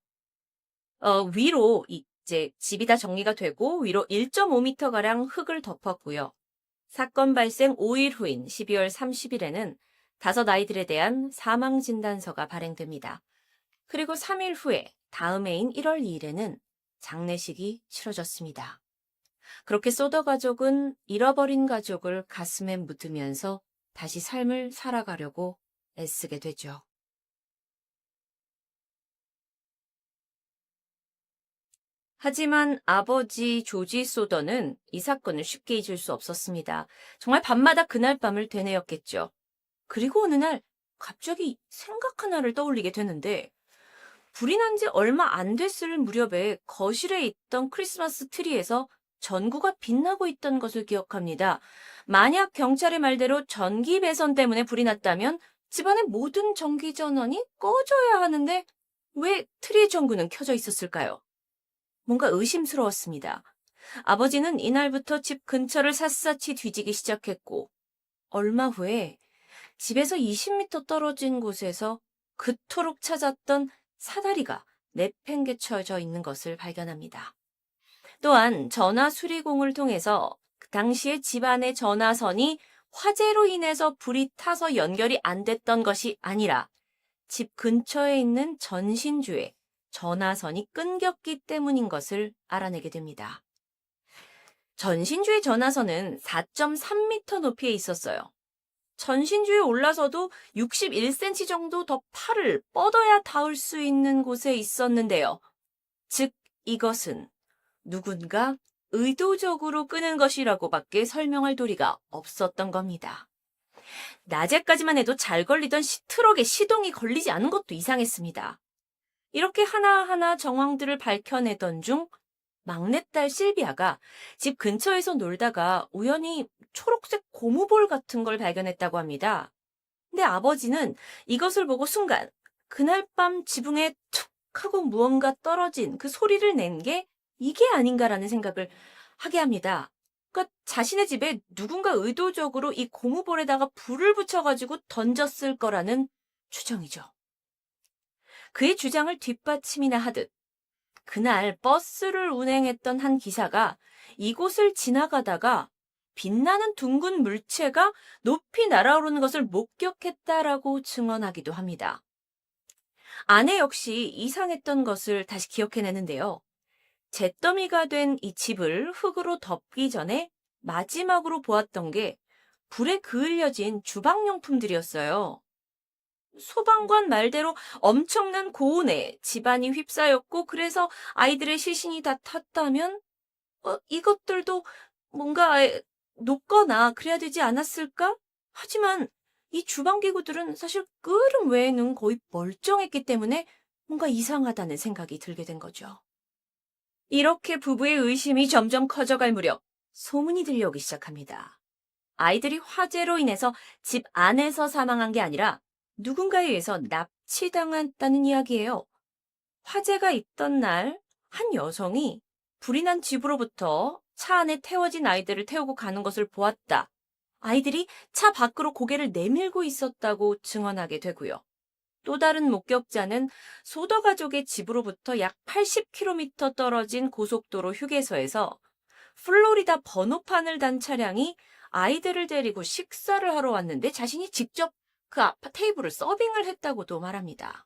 위로 이제 집이 다 정리가 되고 위로 1.5m가량 흙을 덮었고요. 사건 발생 5일 후인 12월 30일에는 5 아이들에 대한 사망진단서가 발행됩니다. 그리고 3일 후에 다음 해인 1월 2일에는 장례식이 치러졌습니다. 그렇게 소더 가족은 잃어버린 가족을 가슴에 묻으면서 다시 삶을 살아가려고 애쓰게 되죠. 하지만 아버지 조지 소더는 이 사건을 쉽게 잊을 수 없었습니다. 정말 밤마다 그날 밤을 되뇌었겠죠. 그리고 어느 날 갑자기 생각 하나를 떠올리게 되는데 불이 난 지 얼마 안 됐을 무렵에 거실에 있던 크리스마스 트리에서 전구가 빛나고 있던 것을 기억합니다. 만약 경찰의 말대로 전기 배선 때문에 불이 났다면 집안의 모든 전기 전원이 꺼져야 하는데 왜 트리의 전구는 켜져 있었을까요? 뭔가 의심스러웠습니다. 아버지는 이날부터 집 근처를 샅샅이 뒤지기 시작했고 얼마 후에 집에서 20m 떨어진 곳에서 그토록 찾았던 사다리가 내팽개쳐져 있는 것을 발견합니다. 또한 전화 수리공을 통해서 그 당시에 집안의 전화선이 화재로 인해서 불이 타서 연결이 안 됐던 것이 아니라 집 근처에 있는 전신주에 전화선이 끊겼기 때문인 것을 알아내게 됩니다. 전신주의 전화선은 4.3m 높이에 있었어요. 전신주에 올라서도 61cm 정도 더 팔을 뻗어야 닿을 수 있는 곳에 있었는데요. 즉, 이것은 누군가 의도적으로 끄는 것이라고밖에 설명할 도리가 없었던 겁니다. 낮에까지만 해도 잘 걸리던 트럭에 시동이 걸리지 않은 것도 이상했습니다. 이렇게 하나하나 정황들을 밝혀내던 중 막내딸 실비아가 집 근처에서 놀다가 우연히 초록색 고무볼 같은 걸 발견했다고 합니다. 근데 아버지는 이것을 보고 순간 그날 밤 지붕에 툭 하고 무언가 떨어진 그 소리를 낸 게 이게 아닌가라는 생각을 하게 합니다. 그러니까 자신의 집에 누군가 의도적으로 이 고무볼에다가 불을 붙여가지고 던졌을 거라는 추정이죠. 그의 주장을 뒷받침이나 하듯 그날 버스를 운행했던 한 기사가 이곳을 지나가다가 빛나는 둥근 물체가 높이 날아오르는 것을 목격했다라고 증언하기도 합니다. 아내 역시 이상했던 것을 다시 기억해내는데요. 잿더미가 된 이 집을 흙으로 덮기 전에 마지막으로 보았던 게 불에 그을려진 주방용품들이었어요. 소방관 말대로 엄청난 고온에 집안이 휩싸였고 그래서 아이들의 시신이 다 탔다면 이것들도 뭔가 녹거나 그래야 되지 않았을까? 하지만 이 주방기구들은 사실 끓음 외에는 거의 멀쩡했기 때문에 뭔가 이상하다는 생각이 들게 된 거죠. 이렇게 부부의 의심이 점점 커져갈 무렵 소문이 들려오기 시작합니다. 아이들이 화재로 인해서 집 안에서 사망한 게 아니라 누군가에 의해서 납치당했다는 이야기예요. 화재가 있던 날 한 여성이 불이 난 집으로부터 차 안에 태워진 아이들을 태우고 가는 것을 보았다. 아이들이 차 밖으로 고개를 내밀고 있었다고 증언하게 되고요. 또 다른 목격자는 소더 가족의 집으로부터 약 80km 떨어진 고속도로 휴게소에서 플로리다 번호판을 단 차량이 아이들을 데리고 식사를 하러 왔는데 자신이 직접 그 테이블을 서빙을 했다고도 말합니다.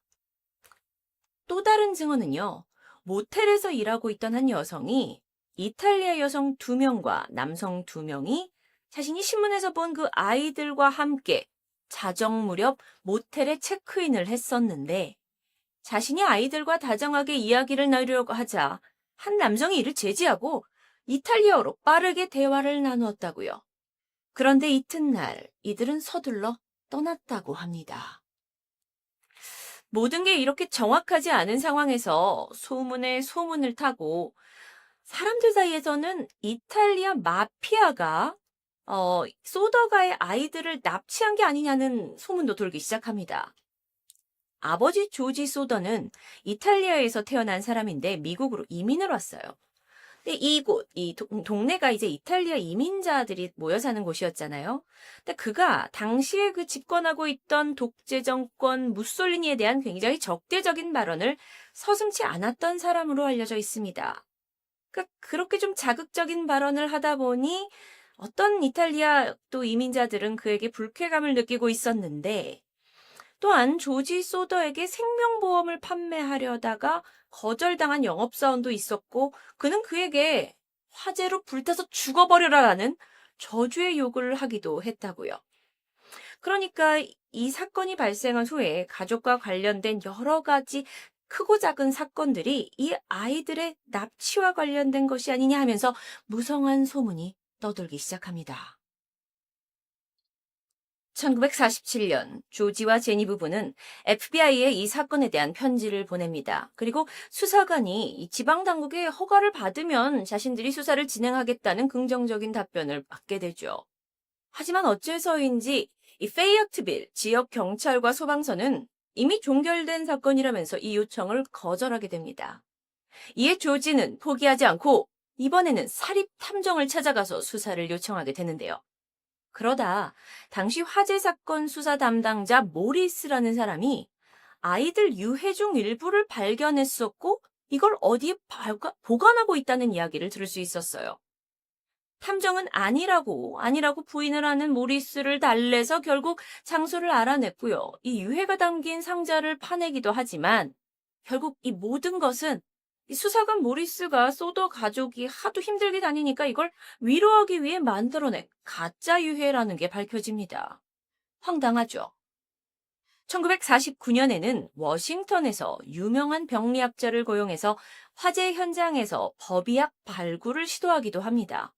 또 다른 증언은요. 모텔에서 일하고 있던 한 여성이 이탈리아 여성 2명과 남성 2명이 자신이 신문에서 본 그 아이들과 함께 자정 무렵 모텔에 체크인을 했었는데 자신이 아이들과 다정하게 이야기를 나누려고 하자 한 남성이 이를 제지하고 이탈리아어로 빠르게 대화를 나누었다고요. 그런데 이튿날 이들은 서둘러 떠났다고 합니다. 모든 게 이렇게 정확하지 않은 상황에서 소문에 소문을 타고 사람들 사이에서는 이탈리아 마피아가 소더가의 아이들을 납치한 게 아니냐는 소문도 돌기 시작합니다. 아버지 조지 소더는 이탈리아에서 태어난 사람인데 미국으로 이민을 왔어요. 근데 이 동네가 이제 이탈리아 이민자들이 모여 사는 곳이었잖아요. 근데 그가 당시에 그 집권하고 있던 독재 정권 무솔리니에 대한 굉장히 적대적인 발언을 서슴지 않았던 사람으로 알려져 있습니다. 그러니까 그렇게 좀 자극적인 발언을 하다 보니 어떤 이탈리아 또 이민자들은 그에게 불쾌감을 느끼고 있었는데 또한 조지 소더에게 생명보험을 판매하려다가 거절당한 영업사원도 있었고 그는 그에게 화재로 불타서 죽어버려라라는 저주의 욕을 하기도 했다고요. 그러니까 이 사건이 발생한 후에 가족과 관련된 여러 가지 크고 작은 사건들이 이 아이들의 납치와 관련된 것이 아니냐 하면서 무성한 소문이 떠돌기 시작합니다. 1947년 조지와 제니 부부는 FBI에 이 사건에 대한 편지를 보냅니다. 그리고 수사관이 이 지방당국의 허가를 받으면 자신들이 수사를 진행하겠다는 긍정적인 답변을 받게 되죠. 하지만 어째서인지 이 페이어트빌 지역 경찰과 소방서는 이미 종결된 사건이라면서 이 요청을 거절하게 됩니다. 이에 조지는 포기하지 않고 이번에는 사립 탐정을 찾아가서 수사를 요청하게 되는데요. 그러다 당시 화재 사건 수사 담당자 모리스라는 사람이 아이들 유해 중 일부를 발견했었고 이걸 어디에 보관하고 있다는 이야기를 들을 수 있었어요. 탐정은 아니라고 부인을 하는 모리스를 달래서 결국 장소를 알아냈고요. 이 유해가 담긴 상자를 파내기도 하지만 결국 이 모든 것은 이 수사관 모리스가 소더 가족이 하도 힘들게 다니니까 이걸 위로하기 위해 만들어낸 가짜 유해라는 게 밝혀집니다. 황당하죠? 1949년에는 워싱턴에서 유명한 병리학자를 고용해서 화재 현장에서 법의학 발굴을 시도하기도 합니다.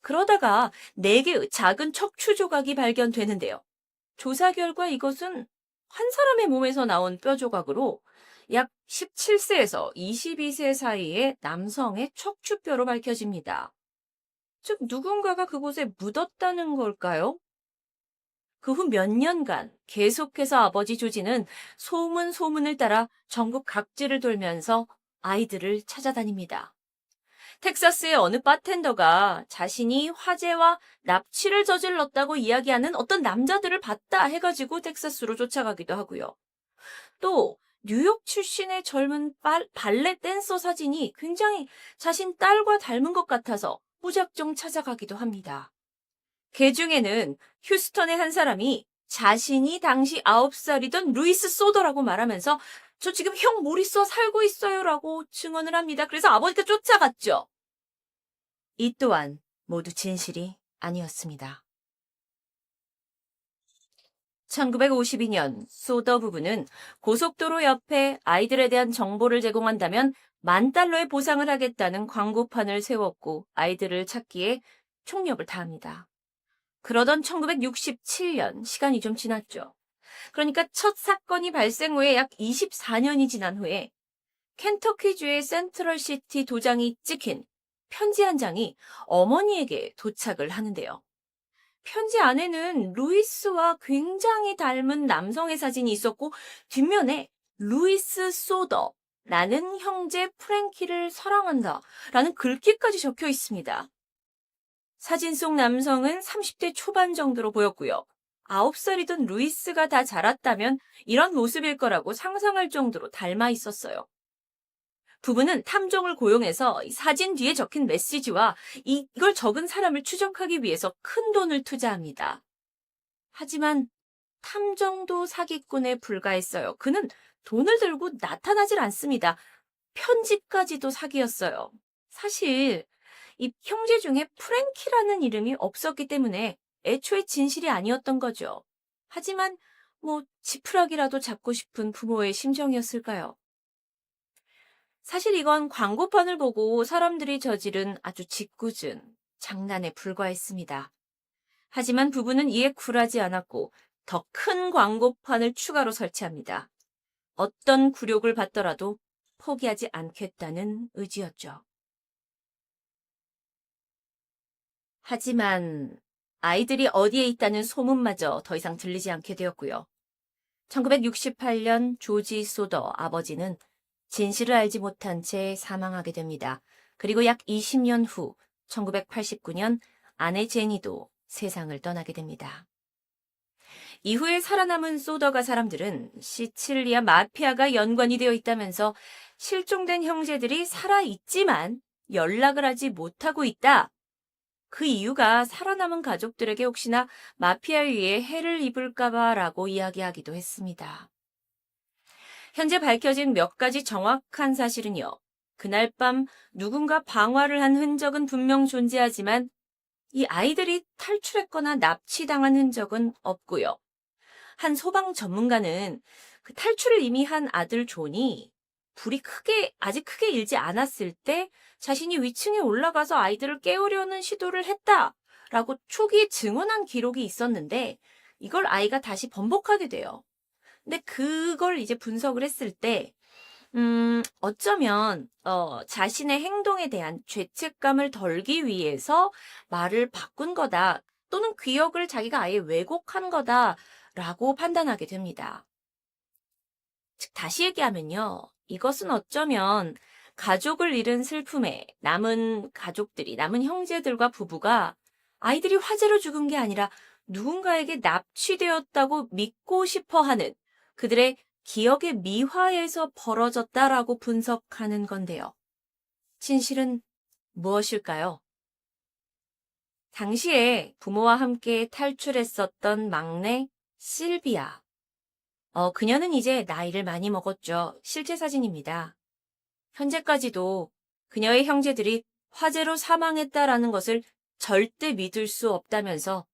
그러다가 4개의 작은 척추 조각이 발견되는데요. 조사 결과 이것은 한 사람의 몸에서 나온 뼈 조각으로 약 17세에서 22세 사이의 남성의 척추뼈로 밝혀집니다. 즉, 누군가가 그곳에 묻었다는 걸까요? 그 후 몇 년간 계속해서 아버지 조지는 소문을 따라 전국 각지를 돌면서 아이들을 찾아다닙니다. 텍사스의 어느 바텐더가 자신이 화재와 납치를 저질렀다고 이야기하는 어떤 남자들을 봤다 해가지고 텍사스로 쫓아가기도 하고요. 또 뉴욕 출신의 젊은 발레 댄서 사진이 굉장히 자신 딸과 닮은 것 같아서 무작정 찾아가기도 합니다. 그 중에는 휴스턴의 한 사람이 자신이 당시 9살이던 루이스 소더라고 말하면서 저 지금 형 모리스와 살고 있어요라고 증언을 합니다. 그래서 아버지가 쫓아갔죠. 이 또한 모두 진실이 아니었습니다. 1952년 소더 부부는 고속도로 옆에 아이들에 대한 정보를 제공한다면 $10,000의 보상을 하겠다는 광고판을 세웠고 아이들을 찾기에 총력을 다합니다. 그러던 1967년, 시간이 좀 지났죠. 그러니까 첫 사건이 발생 후에 약 24년이 지난 후에 켄터키주의 센트럴시티 도장이 찍힌 편지 한 장이 어머니에게 도착을 하는데요. 편지 안에는 루이스와 굉장히 닮은 남성의 사진이 있었고 뒷면에 루이스 소더, 나는 형제 프랭키를 사랑한다 라는 글귀까지 적혀 있습니다. 사진 속 남성은 30대 초반 정도로 보였고요. 9살이던 루이스가 다 자랐다면 이런 모습일 거라고 상상할 정도로 닮아 있었어요. 부부는 탐정을 고용해서 사진 뒤에 적힌 메시지와 이걸 적은 사람을 추적하기 위해서 큰 돈을 투자합니다. 하지만 탐정도 사기꾼에 불과했어요. 그는 돈을 들고 나타나질 않습니다. 편지까지도 사기였어요. 사실 이 형제 중에 프랭키라는 이름이 없었기 때문에 애초에 진실이 아니었던 거죠. 하지만 지푸라기라도 잡고 싶은 부모의 심정이었을까요? 사실 이건 광고판을 보고 사람들이 저지른 아주 짓궂은 장난에 불과했습니다. 하지만 부부는 이에 굴하지 않았고 더 큰 광고판을 추가로 설치합니다. 어떤 굴욕을 받더라도 포기하지 않겠다는 의지였죠. 하지만 아이들이 어디에 있다는 소문마저 더 이상 들리지 않게 되었고요. 1968년 조지 소더 아버지는 진실을 알지 못한 채 사망하게 됩니다. 그리고 약 20년 후 1989년 아내 제니도 세상을 떠나게 됩니다. 이후에 살아남은 소더가 사람들은 시칠리아 마피아가 연관이 되어 있다면서 실종된 형제들이 살아있지만 연락을 하지 못하고 있다. 그 이유가 살아남은 가족들에게 혹시나 마피아에 의해 해를 입을까봐라고 이야기하기도 했습니다. 현재 밝혀진 몇 가지 정확한 사실은요. 그날 밤 누군가 방화를 한 흔적은 분명 존재하지만 이 아이들이 탈출했거나 납치당한 흔적은 없고요. 한 소방 전문가는 그 탈출을 이미 한 아들 존이 불이 아직 크게 일지 않았을 때 자신이 위층에 올라가서 아이들을 깨우려는 시도를 했다라고 초기에 증언한 기록이 있었는데 이걸 아이가 다시 번복하게 돼요. 근데 그걸 이제 분석을 했을 때 어쩌면 자신의 행동에 대한 죄책감을 덜기 위해서 말을 바꾼 거다. 또는 기억을 자기가 아예 왜곡한 거다라고 판단하게 됩니다. 즉 다시 얘기하면요. 이것은 어쩌면 가족을 잃은 슬픔에 남은 가족들이, 남은 형제들과 부부가 아이들이 화재로 죽은 게 아니라 누군가에게 납치되었다고 믿고 싶어 하는 그들의 기억의 미화에서 벌어졌다라고 분석하는 건데요. 진실은 무엇일까요? 당시에 부모와 함께 탈출했었던 막내 실비아. 그녀는 이제 나이를 많이 먹었죠. 실제 사진입니다. 현재까지도 그녀의 형제들이 화재로 사망했다라는 것을 절대 믿을 수 없다면서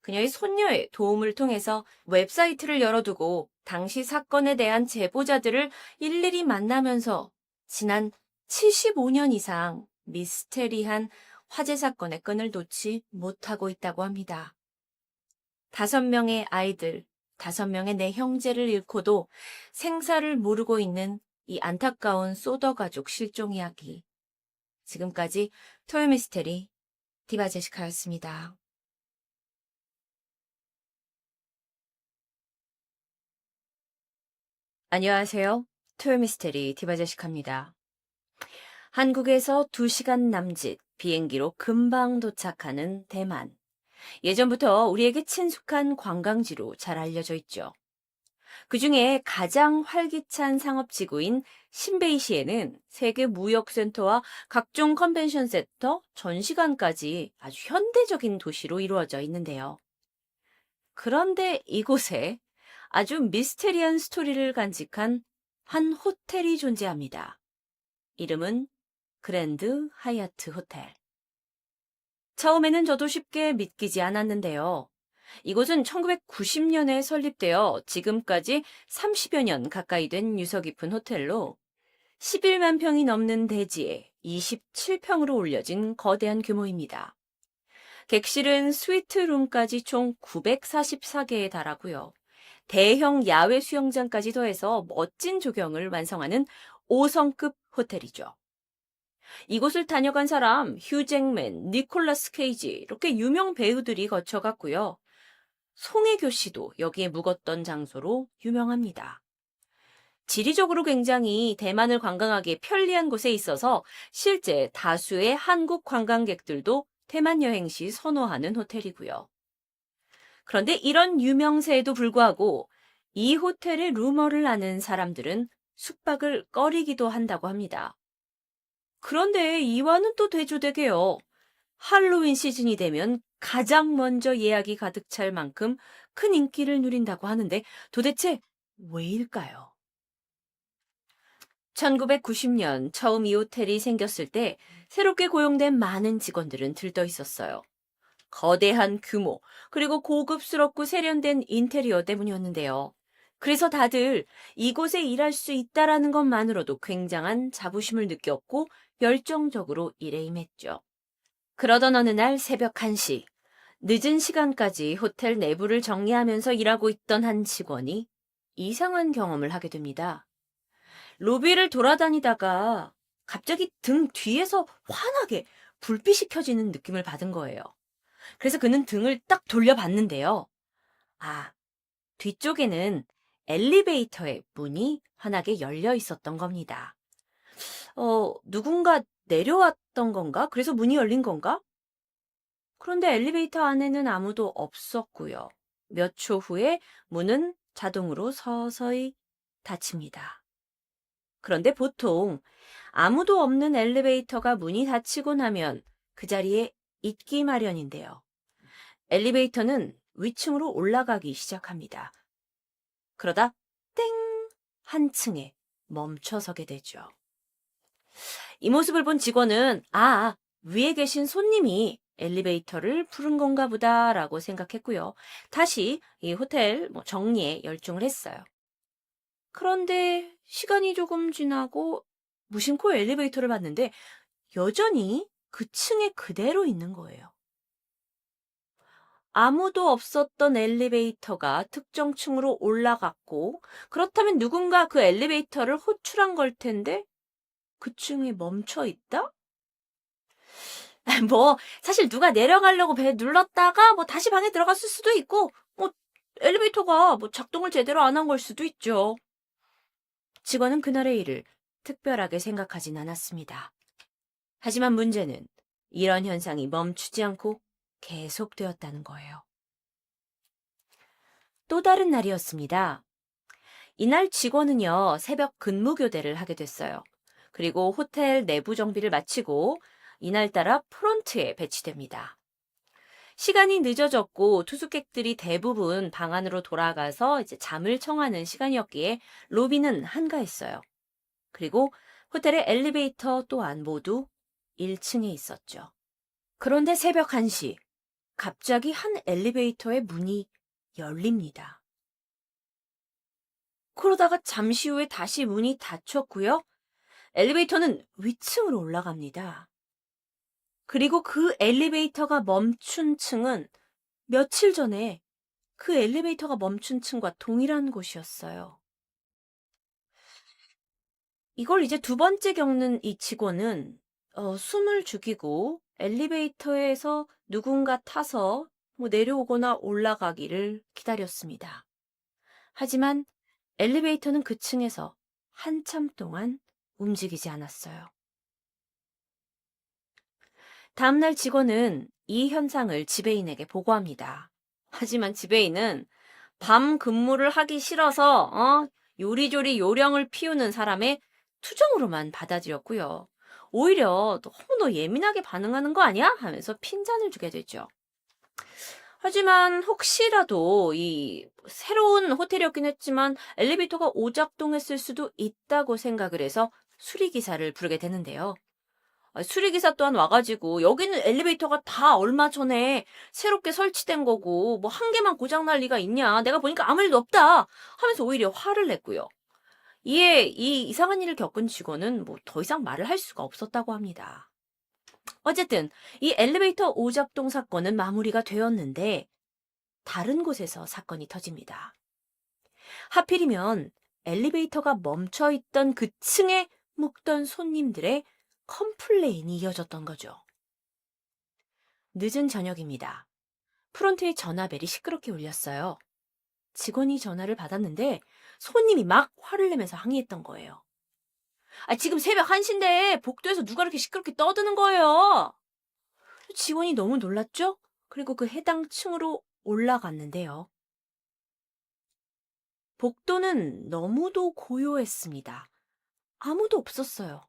그녀의 손녀의 도움을 통해서 웹사이트를 열어두고 당시 사건에 대한 제보자들을 일일이 만나면서 지난 75년 이상 미스테리한 화재 사건의 끈을 놓지 못하고 있다고 합니다. 5명의 아이들, 5명의 내 형제를 잃고도 생사를 모르고 있는 이 안타까운 소더 가족 실종 이야기. 지금까지 토요미스테리 디바제시카였습니다. 안녕하세요. 토요미스테리 디바제시카입니다. 한국에서 2시간 남짓 비행기로 금방 도착하는 대만. 예전부터 우리에게 친숙한 관광지로 잘 알려져 있죠. 그중에 가장 활기찬 상업지구인 신베이시에는 세계 무역센터와 각종 컨벤션 센터, 전시관까지 아주 현대적인 도시로 이루어져 있는데요. 그런데 이곳에 아주 미스테리한 스토리를 간직한 한 호텔이 존재합니다. 이름은 그랜드 하얏트 호텔. 처음에는 저도 쉽게 믿기지 않았는데요. 이곳은 1990년에 설립되어 지금까지 30여 년 가까이 된 유서 깊은 호텔로 11만 평이 넘는 대지에 27평으로 올려진 거대한 규모입니다. 객실은 스위트룸까지 총 944개에 달하고요. 대형 야외 수영장까지 더해서 멋진 조경을 완성하는 5성급 호텔이죠. 이곳을 다녀간 사람 휴 잭맨, 니콜라스 케이지 이렇게 유명 배우들이 거쳐갔고요. 송혜교 씨도 여기에 묵었던 장소로 유명합니다. 지리적으로 굉장히 대만을 관광하기에 편리한 곳에 있어서 실제 다수의 한국 관광객들도 대만 여행 시 선호하는 호텔이고요. 그런데 이런 유명세에도 불구하고 이 호텔의 루머를 아는 사람들은 숙박을 꺼리기도 한다고 합니다. 그런데 이와는 또 대조되게요. 할로윈 시즌이 되면 가장 먼저 예약이 가득 찰 만큼 큰 인기를 누린다고 하는데 도대체 왜일까요? 1990년 처음 이 호텔이 생겼을 때 새롭게 고용된 많은 직원들은 들떠 있었어요. 거대한 규모, 그리고 고급스럽고 세련된 인테리어 때문이었는데요. 그래서 다들 이곳에 일할 수 있다라는 것만으로도 굉장한 자부심을 느꼈고 열정적으로 일에 임했죠. 그러던 어느 날 새벽 1시, 늦은 시간까지 호텔 내부를 정리하면서 일하고 있던 한 직원이 이상한 경험을 하게 됩니다. 로비를 돌아다니다가 갑자기 등 뒤에서 환하게 불빛이 켜지는 느낌을 받은 거예요. 그래서 그는 등을 딱 돌려봤는데요. 뒤쪽에는 엘리베이터의 문이 환하게 열려 있었던 겁니다. 누군가 내려왔던 건가? 그래서 문이 열린 건가? 그런데 엘리베이터 안에는 아무도 없었고요. 몇 초 후에 문은 자동으로 서서히 닫힙니다. 그런데 보통 아무도 없는 엘리베이터가 문이 닫히고 나면 그 자리에 있기 마련인데요. 엘리베이터는 위층으로 올라가기 시작합니다. 그러다 땡! 한 층에 멈춰서게 되죠. 이 모습을 본 직원은 위에 계신 손님이 엘리베이터를 부른 건가 보다라고 생각했고요. 다시 이 호텔 정리에 열중을 했어요. 그런데 시간이 조금 지나고 무심코 엘리베이터를 봤는데 여전히 그 층에 그대로 있는 거예요. 아무도 없었던 엘리베이터가 특정 층으로 올라갔고 그렇다면 누군가 그 엘리베이터를 호출한 걸 텐데 그 층에 멈춰 있다? 사실 누가 내려가려고 배 눌렀다가 다시 방에 들어갔을 수도 있고 엘리베이터가 작동을 제대로 안 한 걸 수도 있죠. 직원은 그날의 일을 특별하게 생각하진 않았습니다. 하지만 문제는 이런 현상이 멈추지 않고 계속되었다는 거예요. 또 다른 날이었습니다. 이날 직원은요, 새벽 근무 교대를 하게 됐어요. 그리고 호텔 내부 정비를 마치고 이날따라 프론트에 배치됩니다. 시간이 늦어졌고 투숙객들이 대부분 방 안으로 돌아가서 이제 잠을 청하는 시간이었기에 로비는 한가했어요. 그리고 호텔의 엘리베이터 또한 모두 1층에 있었죠. 그런데 새벽 1시, 갑자기 한 엘리베이터의 문이 열립니다. 그러다가 잠시 후에 다시 문이 닫혔고요. 엘리베이터는 위층으로 올라갑니다. 그리고 그 엘리베이터가 멈춘 층은 며칠 전에 그 엘리베이터가 멈춘 층과 동일한 곳이었어요. 이걸 이제 두 번째 겪는 이 직원은 숨을 죽이고 엘리베이터에서 누군가 타서 뭐 내려오거나 올라가기를 기다렸습니다. 하지만 엘리베이터는 그 층에서 한참 동안 움직이지 않았어요. 다음날 직원은 이 현상을 지배인에게 보고합니다. 하지만 지배인은 밤 근무를 하기 싫어서 요리조리 요령을 피우는 사람의 투정으로만 받아들였고요. 오히려 너무 너 예민하게 반응하는 거 아니야? 하면서 핀잔을 주게 되죠. 하지만 혹시라도 이 새로운 호텔이었긴 했지만 엘리베이터가 오작동했을 수도 있다고 생각을 해서 수리기사를 부르게 되는데요. 수리기사 또한 와가지고 여기는 엘리베이터가 다 얼마 전에 새롭게 설치된 거고 뭐 한 개만 고장날 리가 있냐. 내가 보니까 아무 일도 없다 하면서 오히려 화를 냈고요. 이에 이 이상한 일을 겪은 직원은 뭐 더 이상 말을 할 수가 없었다고 합니다. 어쨌든 이 엘리베이터 오작동 사건은 마무리가 되었는데 다른 곳에서 사건이 터집니다. 하필이면 엘리베이터가 멈춰있던 그 층에 묵던 손님들의 컴플레인이 이어졌던 거죠. 늦은 저녁입니다. 프론트의 전화벨이 시끄럽게 울렸어요. 직원이 전화를 받았는데 손님이 막 화를 내면서 항의했던 거예요. 지금 새벽 1시인데 복도에서 누가 이렇게 시끄럽게 떠드는 거예요. 직원이 너무 놀랐죠? 그리고 그 해당 층으로 올라갔는데요. 복도는 너무도 고요했습니다. 아무도 없었어요.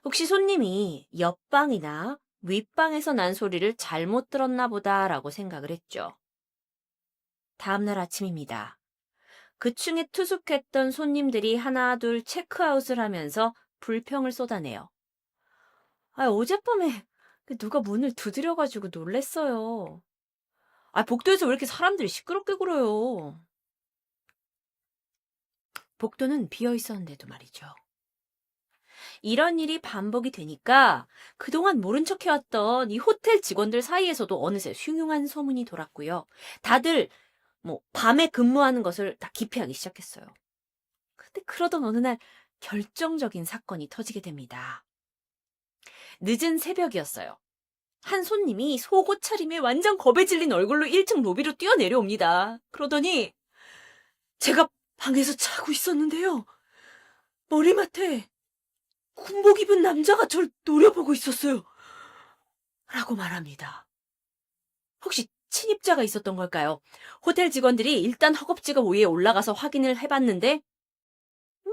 혹시 손님이 옆방이나 윗방에서 난 소리를 잘못 들었나 보다라고 생각을 했죠. 다음날 아침입니다. 그 층에 투숙했던 손님들이 하나 둘 체크아웃을 하면서 불평을 쏟아내요. 어젯밤에 누가 문을 두드려가지고 놀랬어요. 복도에서 왜 이렇게 사람들이 시끄럽게 굴어요? 복도는 비어 있었는데도 말이죠. 이런 일이 반복이 되니까 그동안 모른 척 해왔던 이 호텔 직원들 사이에서도 어느새 흉흉한 소문이 돌았고요. 다들 뭐 밤에 근무하는 것을 다 기피하기 시작했어요. 근데 그러던 어느 날 결정적인 사건이 터지게 됩니다. 늦은 새벽이었어요. 한 손님이 속옷 차림에 완전 겁에 질린 얼굴로 1층 로비로 뛰어내려옵니다. 그러더니 제가 방에서 자고 있었는데요. 머리맡에 군복 입은 남자가 절 노려보고 있었어요. 라고 말합니다. 혹시 침입자가 있었던 걸까요? 호텔 직원들이 일단 허겁지겁 위에 올라가서 확인을 해봤는데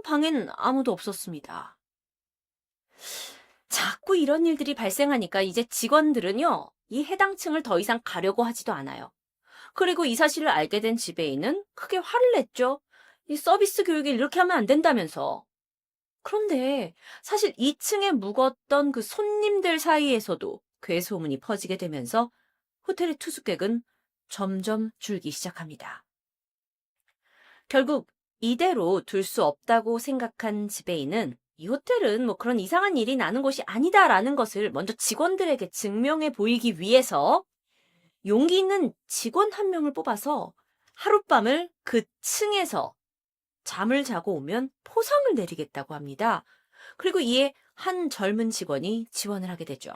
방엔 아무도 없었습니다. 자꾸 이런 일들이 발생하니까 이제 직원들은요, 이 해당 층을 더 이상 가려고 하지도 않아요. 그리고 이 사실을 알게 된 지배인은 크게 화를 냈죠. 이 서비스 교육을 이렇게 하면 안 된다면서. 그런데 사실 2층에 묵었던 그 손님들 사이에서도 괴소문이 퍼지게 되면서 호텔의 투숙객은 점점 줄기 시작합니다. 결국 이대로 둘 수 없다고 생각한 지배인은 이 호텔은 뭐 그런 이상한 일이 나는 곳이 아니다라는 것을 먼저 직원들에게 증명해 보이기 위해서 용기 있는 직원 한 명을 뽑아서 하룻밤을 그 층에서 잠을 자고 오면 포상을 내리겠다고 합니다. 그리고 이에 한 젊은 직원이 지원을 하게 되죠.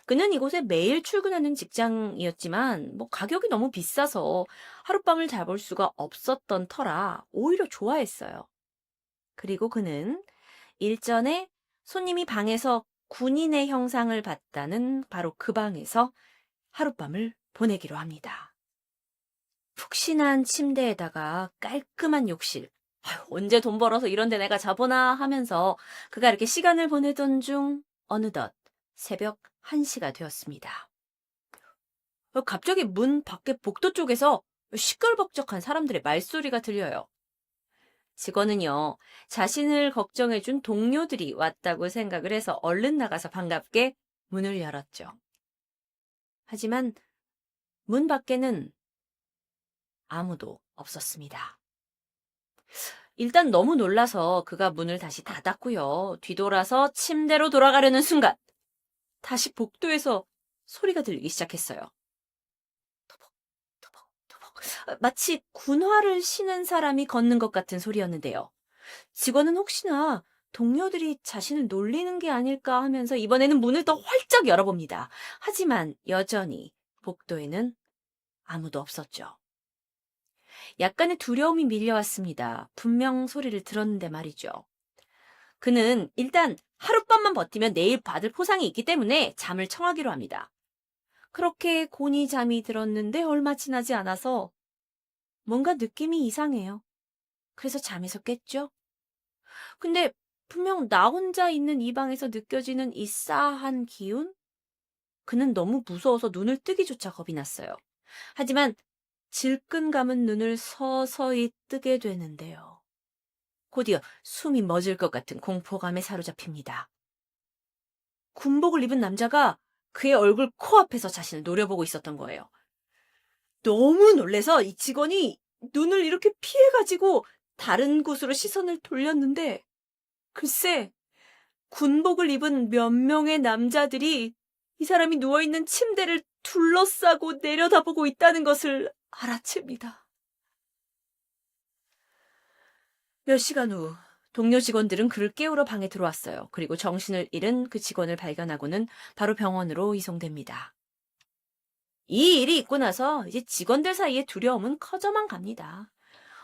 그는 이곳에 매일 출근하는 직장이었지만 뭐 가격이 너무 비싸서 하룻밤을 자볼 수가 없었던 터라 오히려 좋아했어요. 그리고 그는 일전에 손님이 방에서 군인의 형상을 봤다는 바로 그 방에서 하룻밤을 보내기로 합니다. 푹신한 침대에다가 깔끔한 욕실. 아휴, 언제 돈 벌어서 이런 데 내가 자보나 하면서 그가 이렇게 시간을 보내던 중 어느덧 새벽 1시가 되었습니다. 갑자기 문 밖에 복도 쪽에서 시끌벅적한 사람들의 말소리가 들려요. 직원은요, 자신을 걱정해준 동료들이 왔다고 생각을 해서 얼른 나가서 반갑게 문을 열었죠. 하지만 문 밖에는 아무도 없었습니다. 일단 너무 놀라서 그가 문을 다시 닫았고요. 뒤돌아서 침대로 돌아가려는 순간 다시 복도에서 소리가 들리기 시작했어요. 토복, 토복, 토복. 마치 군화를 신은 사람이 걷는 것 같은 소리였는데요. 직원은 혹시나 동료들이 자신을 놀리는 게 아닐까 하면서 이번에는 문을 더 활짝 열어봅니다. 하지만 여전히 복도에는 아무도 없었죠. 약간의 두려움이 밀려왔습니다. 분명 소리를 들었는데 말이죠. 그는 일단 하룻밤만 버티면 내일 받을 포상이 있기 때문에 잠을 청하기로 합니다. 그렇게 곤히 잠이 들었는데 얼마 지나지 않아서 뭔가 느낌이 이상해요. 그래서 잠에서 깼죠. 근데 분명 나 혼자 있는 이 방에서 느껴지는 이 싸한 기운? 그는 너무 무서워서 눈을 뜨기조차 겁이 났어요. 하지만 질끈 감은 눈을 서서히 뜨게 되는데요. 곧이어 숨이 멎을 것 같은 공포감에 사로잡힙니다. 군복을 입은 남자가 그의 얼굴 코앞에서 자신을 노려보고 있었던 거예요. 너무 놀래서 이 직원이 눈을 이렇게 피해가지고 다른 곳으로 시선을 돌렸는데 글쎄 군복을 입은 몇 명의 남자들이 이 사람이 누워있는 침대를 둘러싸고 내려다보고 있다는 것을 알아챕니다. 몇 시간 후 동료 직원들은 그를 깨우러 방에 들어왔어요. 그리고 정신을 잃은 그 직원을 발견하고는 바로 병원으로 이송됩니다. 이 일이 있고 나서 이제 직원들 사이에 두려움은 커져만 갑니다.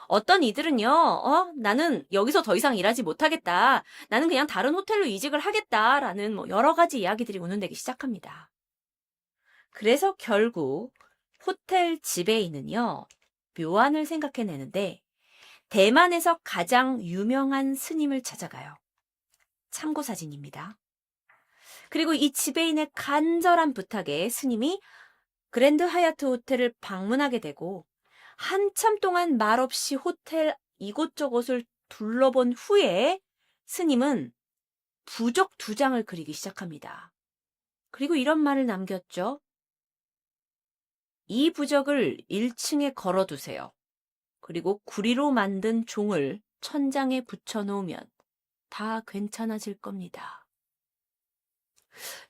어떤 이들은요, 나는 여기서 더 이상 일하지 못하겠다. 나는 그냥 다른 호텔로 이직을 하겠다라는 여러 가지 이야기들이 운운되기 시작합니다. 그래서 결국 호텔 지배인은요, 묘안을 생각해내는데 대만에서 가장 유명한 스님을 찾아가요. 참고 사진입니다. 그리고 이 지배인의 간절한 부탁에 스님이 그랜드 하얏트 호텔을 방문하게 되고 한참 동안 말없이 호텔 이곳저곳을 둘러본 후에 스님은 부적 2장을 그리기 시작합니다. 그리고 이런 말을 남겼죠. 이 부적을 1층에 걸어두세요. 그리고 구리로 만든 종을 천장에 붙여놓으면 다 괜찮아질 겁니다.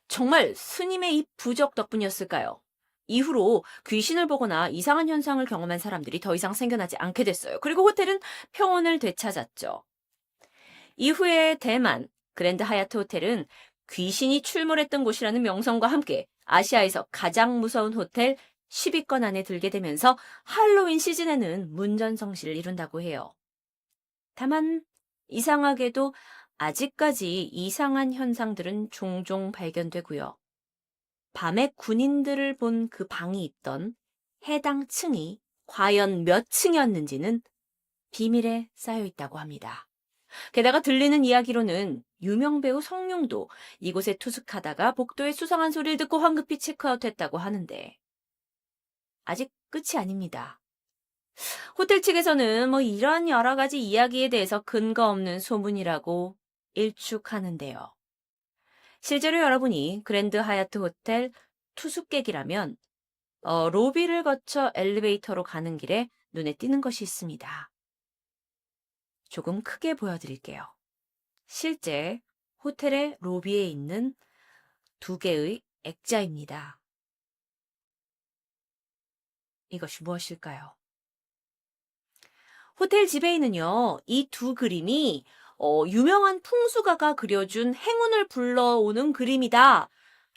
정말 스님의 이 부적 덕분이었을까요? 이후로 귀신을 보거나 이상한 현상을 경험한 사람들이 더 이상 생겨나지 않게 됐어요. 그리고 호텔은 평온을 되찾았죠. 이후에 대만 그랜드 하얏트 호텔은 귀신이 출몰했던 곳이라는 명성과 함께 아시아에서 가장 무서운 호텔 10위권 안에 들게 되면서 할로윈 시즌에는 문전성시를 이룬다고 해요. 다만 이상하게도 아직까지 이상한 현상들은 종종 발견되고요. 밤에 군인들을 본 그 방이 있던 해당 층이 과연 몇 층이었는지는 비밀에 쌓여 있다고 합니다. 게다가 들리는 이야기로는 유명 배우 성룡도 이곳에 투숙하다가 복도에 수상한 소리를 듣고 황급히 체크아웃했다고 하는데 아직 끝이 아닙니다. 호텔 측에서는 이런 여러 가지 이야기에 대해서 근거 없는 소문이라고 일축하는데요. 실제로 여러분이 그랜드 하얏트 호텔 투숙객이라면 로비를 거쳐 엘리베이터로 가는 길에 눈에 띄는 것이 있습니다. 조금 크게 보여드릴게요. 실제 호텔의 로비에 있는 2개의 액자입니다. 이것이 무엇일까요? 호텔 지배인은요, 이 2 그림이 유명한 풍수가가 그려준 행운을 불러오는 그림이다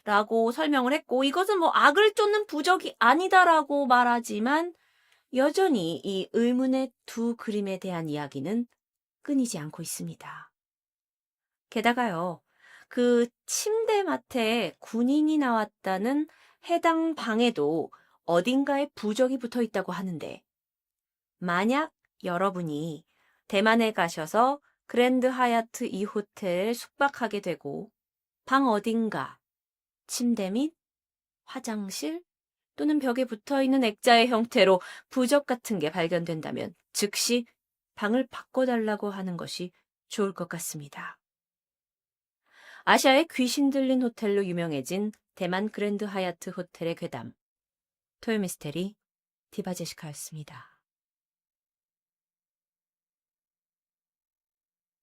라고 설명을 했고 이것은 악을 쫓는 부적이 아니다라고 말하지만 여전히 이 의문의 2 그림에 대한 이야기는 끊이지 않고 있습니다. 게다가요, 그 침대맡에 군인이 나왔다는 해당 방에도 어딘가에 부적이 붙어 있다고 하는데 만약 여러분이 대만에 가셔서 그랜드 하얏트 이 호텔 숙박하게 되고 방 어딘가 침대 및 화장실 또는 벽에 붙어있는 액자의 형태로 부적 같은 게 발견된다면 즉시 방을 바꿔달라고 하는 것이 좋을 것 같습니다. 아시아의 귀신 들린 호텔로 유명해진 대만 그랜드 하얏트 호텔의 괴담, 토요미스테리 디바제시카였습니다.